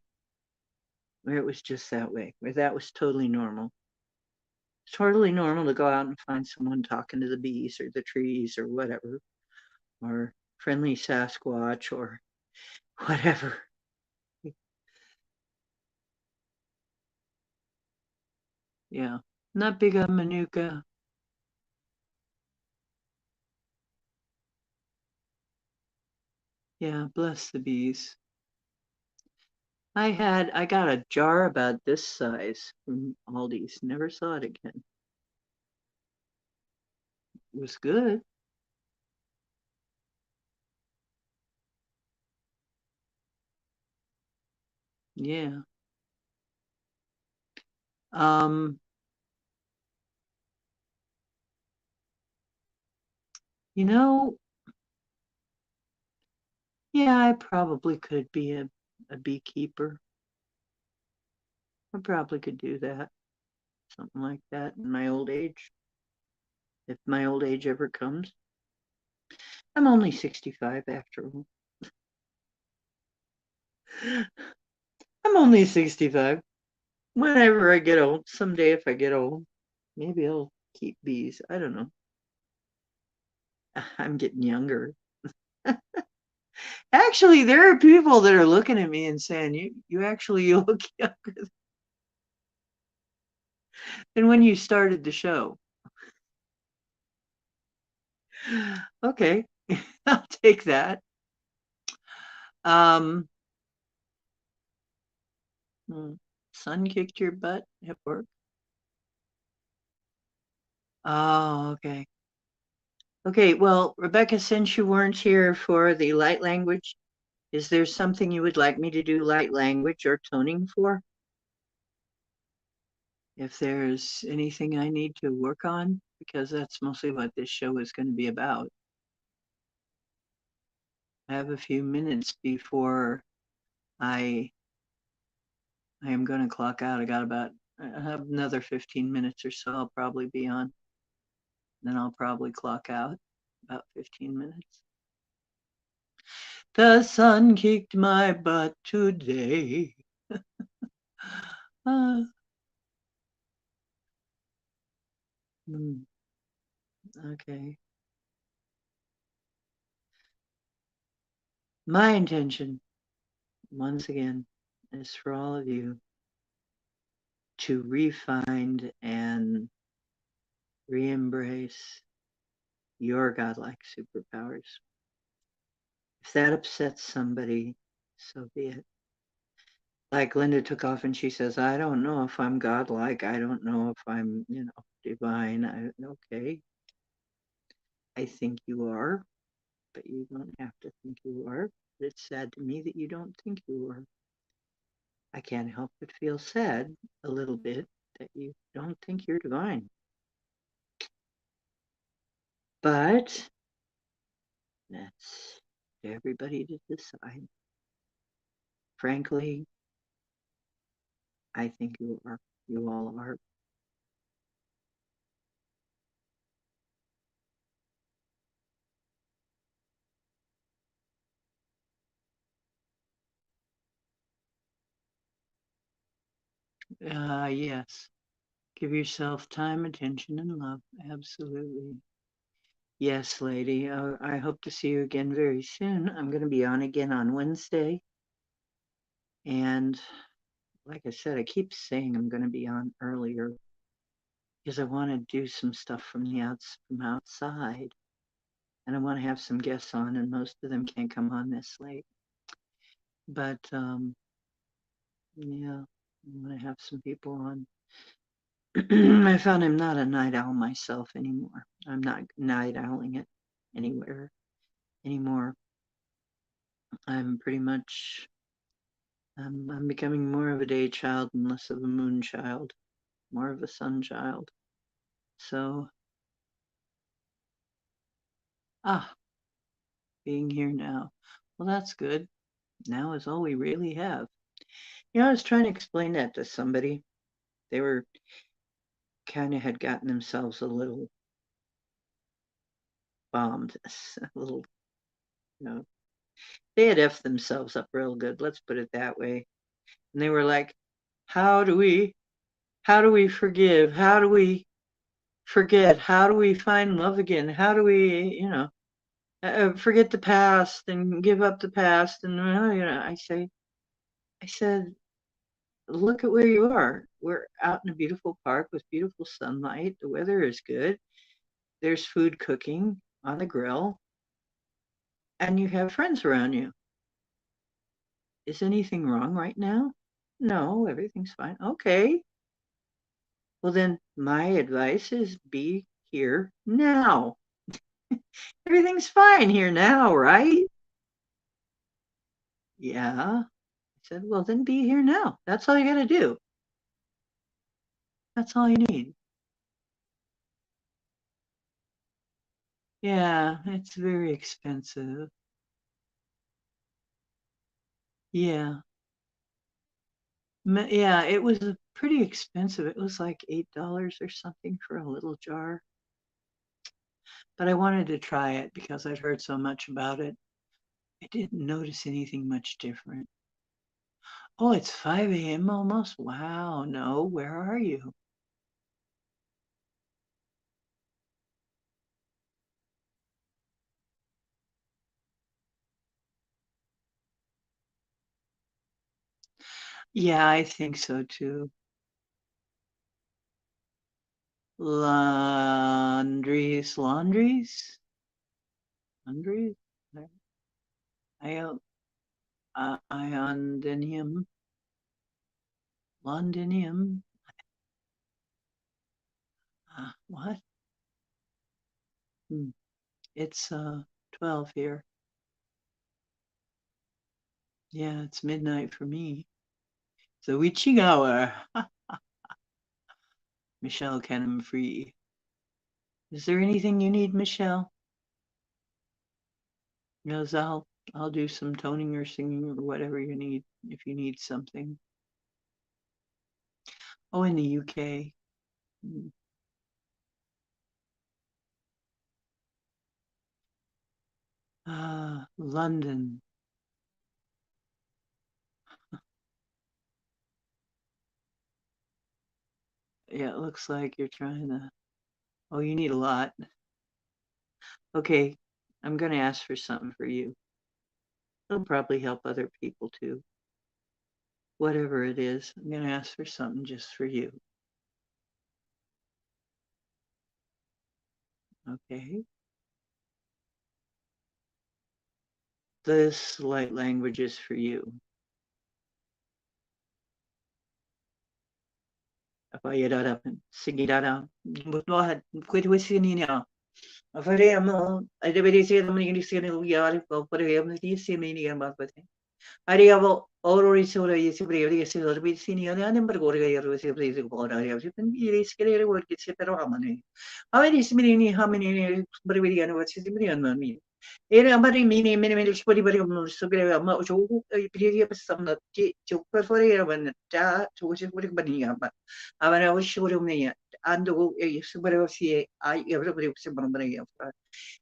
where it was just that way, where that was totally normal. It's totally normal to go out and find someone talking to the bees or the trees or whatever, or friendly Sasquatch or whatever. Yeah. Not big on Manuka. Yeah, bless the bees. I got a jar about this size from Aldi's. Never saw it again. It was good. Yeah. Um, you know, yeah, I probably could be a beekeeper. I probably could do that. something like that in my old age, if my old age ever comes. I'm only 65 after all. I'm only 65. Whenever I get old, someday if I get old, maybe I'll keep bees. I don't know. I'm getting younger. Actually, there are people that are looking at me and saying, you actually look younger than when you started the show. Okay, I'll take that. Um, Sun kicked your butt at work? Oh, okay. Okay, well, Rebecca, since you weren't here for the light language, is there something you would like me to do light language or toning for? If there's anything I need to work on, because that's mostly what this show is going to be about. I have a few minutes before I am going to clock out. I have another 15 minutes or so I'll probably be on. Then I'll probably clock out about 15 minutes. The sun kicked my butt today. Okay. My intention, once again, is for all of you to re-find and re-embrace your godlike superpowers. If that upsets somebody, so be it. Like Linda took off and she says, I don't know if I'm godlike. I don't know if I'm, divine. Okay. I think you are, but you don't have to think you are. But it's sad to me that you don't think you are. I can't help but feel sad a little bit that you don't think you're divine. But that's for everybody to decide. Frankly, I think you are. You all are. Yes. Give yourself time, attention, and love. Absolutely. Yes, lady. I hope to see you again very soon. I'm going to be on again on Wednesday. And like I said, I keep saying I'm going to be on earlier because I want to do some stuff from outside. And I want to have some guests on, and most of them can't come on this late. But yeah, I want to have some people on. I found I'm not a night owl myself anymore. I'm not night owling it anywhere anymore. I'm pretty much I'm becoming more of a day child and less of a moon child, more of a sun child. So ah, being here now. Well, that's good. Now is all we really have. I was trying to explain that to somebody. They were kind of had gotten themselves a little bombed, a little, you know, they had effed themselves up real good. Let's put it that way. And they were like, how do we forgive? How do we forget? How do we find love again? How do we, forget the past and give up the past? And, I said, look at where you are. We're out in a beautiful park with beautiful sunlight. The weather is good. There's food cooking on the grill, and you have friends around you. Is anything wrong right now? No, everything's fine. Okay. Well, then my advice is be here now. Everything's fine here now, right? Yeah. I said, well, then be here now. That's all you got to do. That's all you need. Yeah, it's very expensive. Yeah. Yeah, it was pretty expensive. It was like $8 or something for a little jar. But I wanted to try it because I'd heard so much about it. I didn't notice anything much different. Oh, it's 5 a.m. almost. Wow, no, where are you? Yeah, I think so too. Laundries, laundries. I Iondinium, Londinium. What? Hmm. It's 12 here. Yeah, it's midnight for me. The witching hour. Michelle Cannon free. Is there anything you need, Michelle? Yes, I'll do some toning or singing or whatever you need if you need something. Oh, in the UK. London. Yeah, it looks like you're trying to. Oh, you need a lot. Okay, I'm gonna ask for something for you. It'll probably help other people too. Whatever it is, I'm gonna ask for something just for you. Okay. This light language is for you. Abayarara, sigirara, mutwahat, kwitwisininia. Afaremo, I deveria ser the many yard for him, the simini and Bathway. Ariavo, Oro Sura is a brave, similar with senior and Bergoria was a place of water. I have been really scared work at Separamani. How many simini, how many Bavarian was his million me? Era Mari mini minimum body of much some that to perforate when that was what it but I was sure of me and the super I everybody was a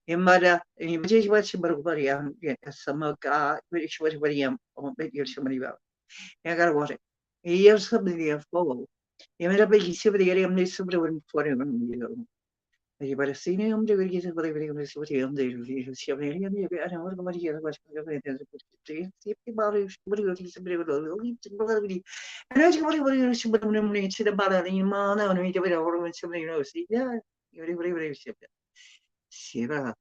Imara image was Barbaria, Samaga, which was very somebody about. I got water. Here's somebody of follow. You made a big civil area of this super for him. You better see him to get whatever you miss what you do. You see him, I don't know what you was about it. What do you somebody with a and I was going to put them in about it in Mana and we do it over when somebody knows. Yeah, you ship it. Siva,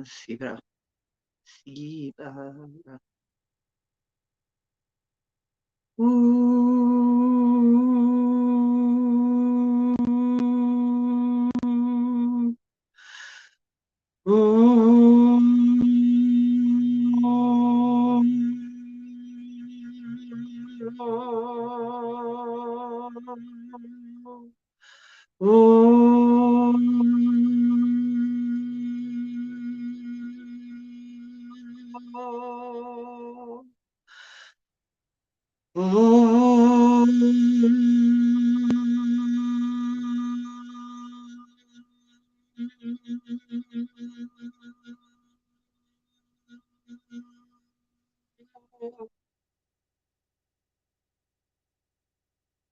Siva. Siva. Ooh. Ooh. Ooh.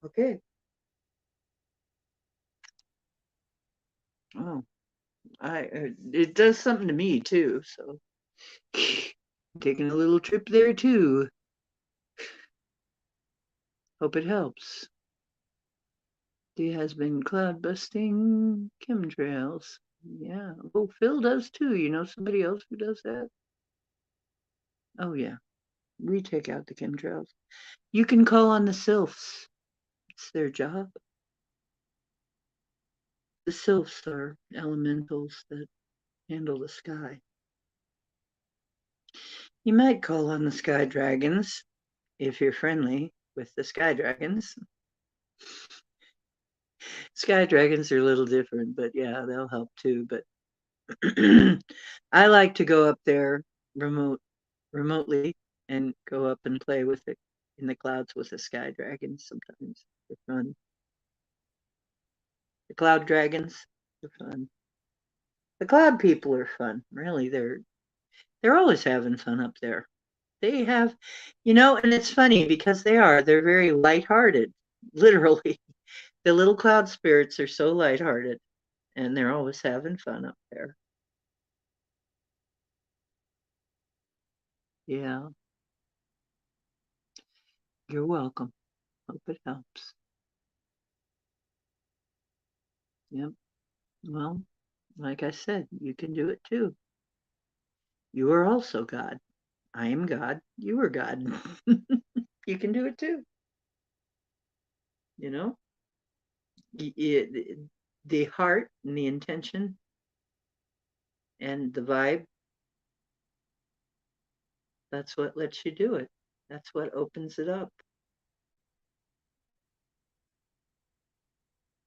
Okay. Oh, it does something to me too. So taking a little trip there too. Hope it helps. He has been cloud busting chemtrails. Yeah. Oh, Phil does too. You know somebody else who does that? Oh yeah. We take out the chemtrails. You can call on the sylphs. It's their job. The sylphs are elementals that handle the sky. You might call on the sky dragons if you're friendly with the sky dragons. Sky dragons are a little different, but yeah, they'll help too. But I like to go up there remotely and go up and play with it in the clouds with the sky dragons sometimes. They're fun. The cloud dragons, they're fun. The cloud people are fun. Really, they're always having fun up there. They have, and it's funny because they're very lighthearted, literally. The little cloud spirits are so lighthearted and they're always having fun up there. Yeah, you're welcome. Hope it helps. Yep. Well, like I said, you can do it too. You are also God. I am God. You are God. You can do it too. You know, the heart and the intention and the vibe, that's what lets you do it. That's what opens it up.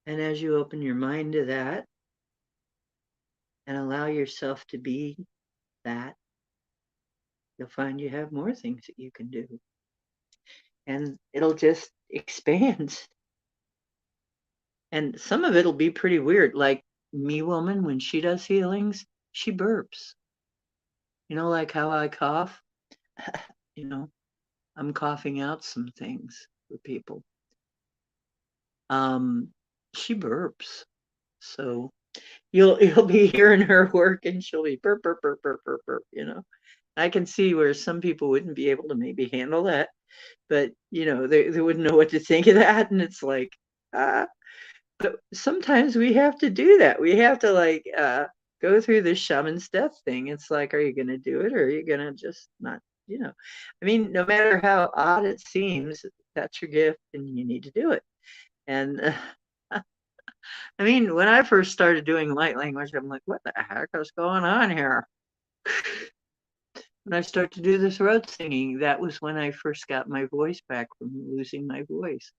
And as you open your mind to that and allow yourself to be that, you'll find you have more things that you can do. And it'll just expand. And some of it'll be pretty weird. Like me woman, when she does healings, she burps. Like how I cough, you know, I'm coughing out some things for people. Um, she burps. So you'll be hearing her work and she'll be burp, burp, burp, burp, burp, burp. I can see where some people wouldn't be able to maybe handle that, but they wouldn't know what to think of that. And it's like, ah, but sometimes we have to do that. We have to go through this shaman's death thing. It's like, are you going to do it or are you going to just not, I mean, no matter how odd it seems, that's your gift and you need to do it. And I mean, when I first started doing light language, I'm like, what the heck is going on here? When I started to do this road singing, that was when I first got my voice back from losing my voice.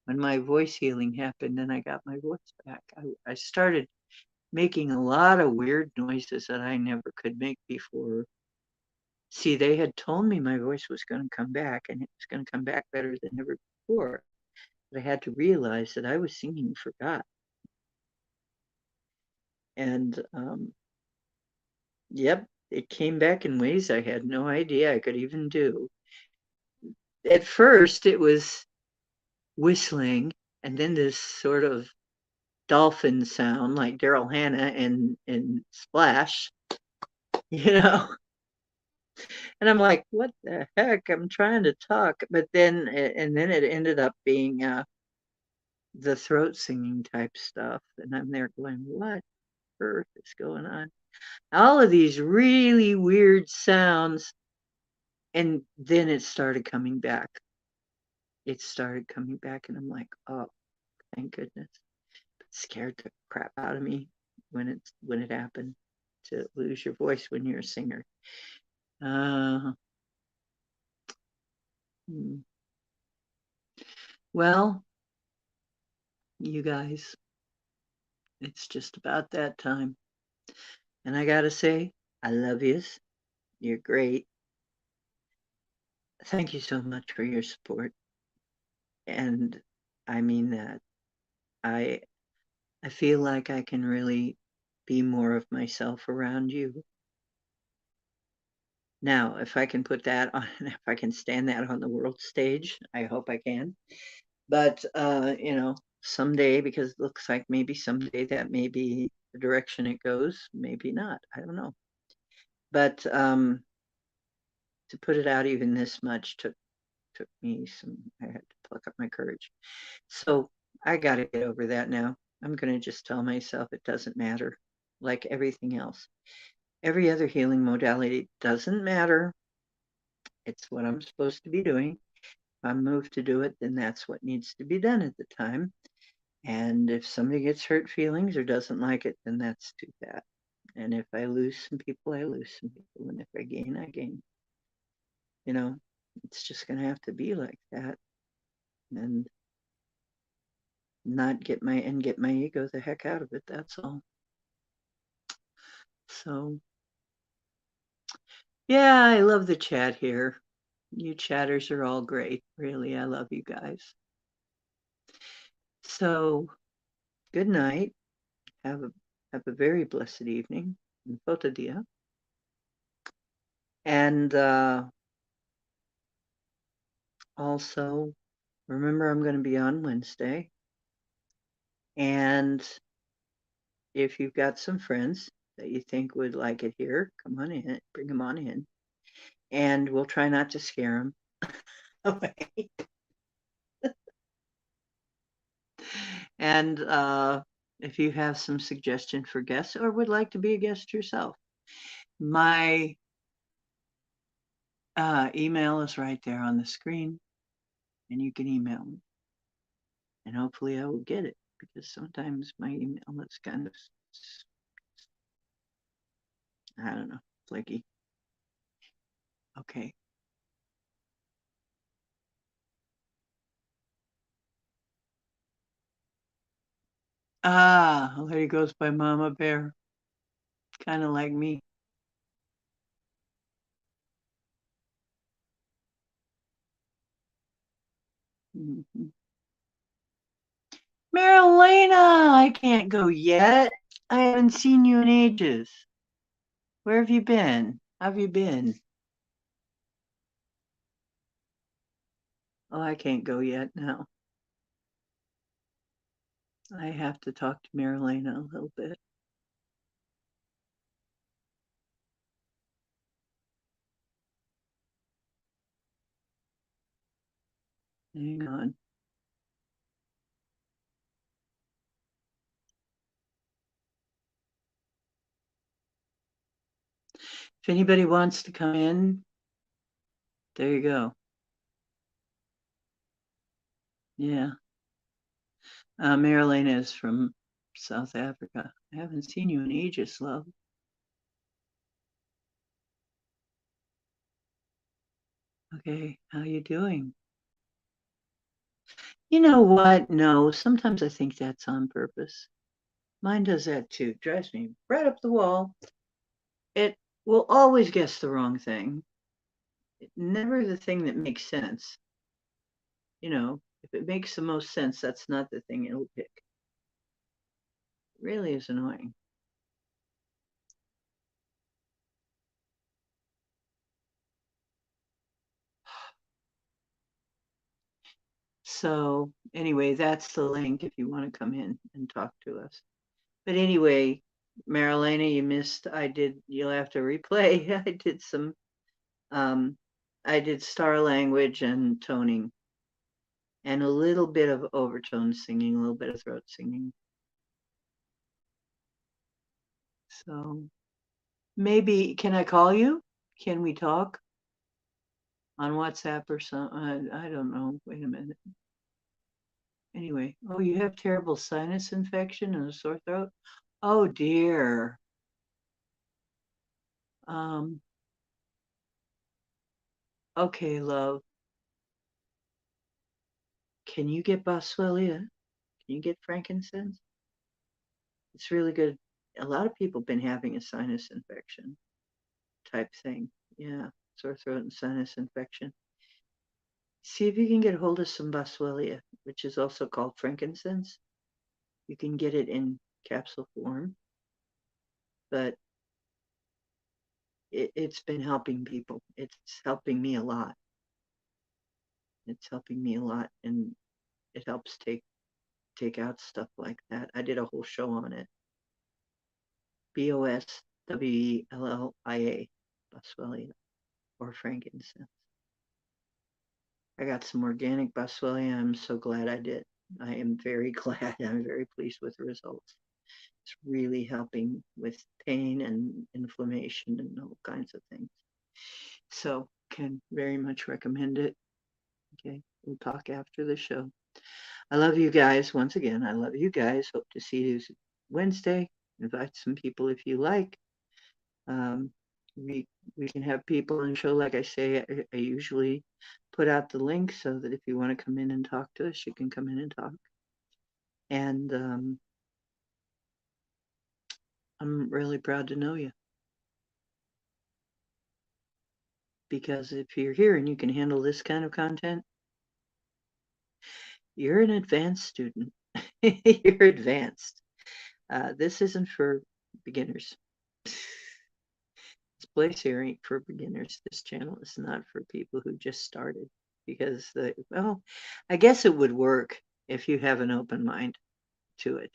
When my voice healing happened and I got my voice back, I started making a lot of weird noises that I never could make before. See, they had told me my voice was going to come back and it was going to come back better than ever before. But I had to realize that I was singing for God. And yep, it came back in ways I had no idea I could even do. At first, it was whistling and then this sort of dolphin sound like Daryl Hannah and Splash, you know. And I'm like, what the heck? I'm trying to talk, but then it ended up being the throat singing type stuff, and I'm there going, what earth is going on? All of these really weird sounds, and then it started coming back. It started coming back, and I'm like, oh, thank goodness. It scared the crap out of me when it happened to lose your voice when you're a singer. Hmm. Well, you guys, it's just about that time. And I gotta say, I love yous. You're great. Thank you so much for your support. And I mean that. I I feel like I can really be more of myself around you. Now, if I can put that on, if I can stand that on the world stage, I hope I can. But someday, because it looks like maybe someday that may be the direction it goes, maybe not. I don't know. But to put it out even this much took me some. I had to pluck up my courage. So I got to get over that now. I'm going to just tell myself it doesn't matter, like everything else. Every other healing modality doesn't matter. It's what I'm supposed to be doing. If I'm moved to do it, then that's what needs to be done at the time. And if somebody gets hurt feelings or doesn't like it, then that's too bad. And if I lose some people, I lose some people. And if I gain, I gain. It's just going to have to be like that. And not get my ego the heck out of it. That's all. So, yeah, I love the chat here. You chatters are all great. Really, I love you guys. So, good night. Have a have a very blessed evening. Foto dia. And also, remember I'm going to be on Wednesday. And if you've got some friends that you think would like it here, come on in, bring them on in. And we'll try not to scare them away. And if you have some suggestion for guests or would like to be a guest yourself, my email is right there on the screen, and you can email me. And hopefully I will get it because sometimes my email is kind of, I don't know, flaky. Okay. Ah, a lady goes by Mama Bear, kind of like me. Mhm. Marilena, I can't go yet. I haven't seen you in ages. Where have you been? How have you been? Oh, I can't go yet now. I have to talk to Marilena a little bit. Hang on. If anybody wants to come in, there you go. Yeah. Marilena is from South Africa. I haven't seen you in ages, love. Okay, how you doing? You know what? No, sometimes I think that's on purpose. Mine does that too. Drives me right up the wall. It will always guess the wrong thing. Never the thing that makes sense. You know, if it makes the most sense, that's not the thing it'll pick. It really is annoying. So anyway, that's the link if you want to come in and talk to us. But anyway, Marilena, you missed. You'll have to replay. Um, I did star language and toning and a little bit of overtone singing, a little bit of throat singing. So maybe, can I call you? Can we talk on WhatsApp or something? I don't know. Wait a minute. Anyway, oh, you have terrible sinus infection and a sore throat? Oh dear. Um, okay, love. Can you get boswellia? Can you get frankincense? It's really good. A lot of people have been having a sinus infection type thing. Yeah, sore throat and sinus infection. See if you can get hold of some boswellia, which is also called frankincense. You can get it in capsule form, but it's been helping people. It's helping me a lot. It's helping me a lot, and it helps take out stuff like that. I did a whole show on it. Boswellia, boswellia, or frankincense. I got some organic boswellia. I'm so glad I did. I am very glad. I'm very pleased with the results. It's really helping with pain and inflammation and all kinds of things. So can very much recommend it. Okay, we'll talk after the show. I love you guys once again. I love you guys. Hope to see you Wednesday. Invite some people if you like. Um, we we can have people on the show. Like I say, I usually put out the link so that if you want to come in and talk to us, you can come in and talk. And I'm really proud to know you. Because if you're here and you can handle this kind of content, you're an advanced student. You're advanced. This isn't for beginners. This place here ain't for beginners. This channel is not for people who just started because well, I guess it would work if you have an open mind to it.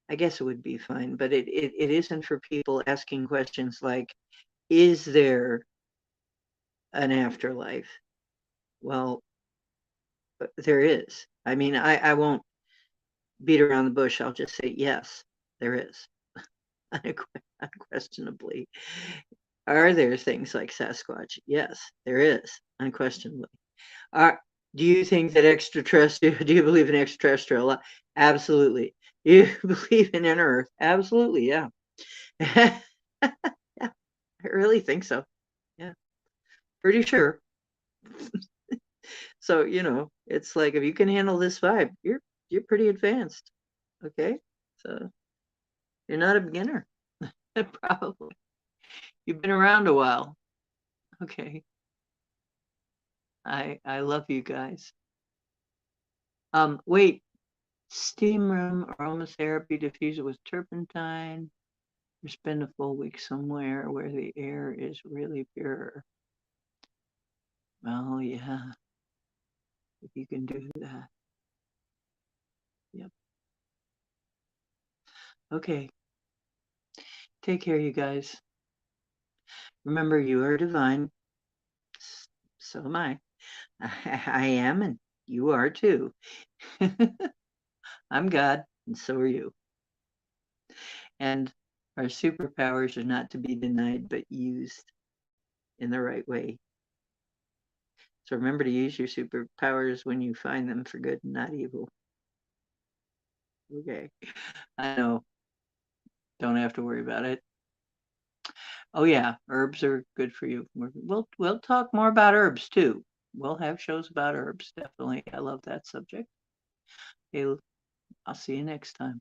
I guess it would be fine, but it isn't for people asking questions like, is there an afterlife? Well, there is. I mean, I won't beat around the bush. I'll just say, yes, there is. Unquestionably. Are there things like Sasquatch? Yes, there is, unquestionably. Are, do you think that extraterrestrial, do you believe in extraterrestrial? Absolutely. You believe in inner Earth? Absolutely, yeah. Yeah, I really think so. Yeah, pretty sure. So, it's like if you can handle this vibe, you're pretty advanced. Okay? So you're not a beginner. Probably. You've been around a while. Okay. I love you guys. Wait. Steam room, aromatherapy diffuser with turpentine, or spend a full week somewhere where the air is really pure. Well, yeah, if you can do that. Yep. Okay. Take care, you guys. Remember, you are divine. So am I. I am, and you are too. I'm God, and so are you. And our superpowers are not to be denied, but used in the right way. So remember to use your superpowers when you find them for good and not evil. Okay. I know. Don't have to worry about it. Oh yeah, herbs are good for you. We'll talk more about herbs too. We'll have shows about herbs, definitely. I love that subject. Okay, I'll see you next time.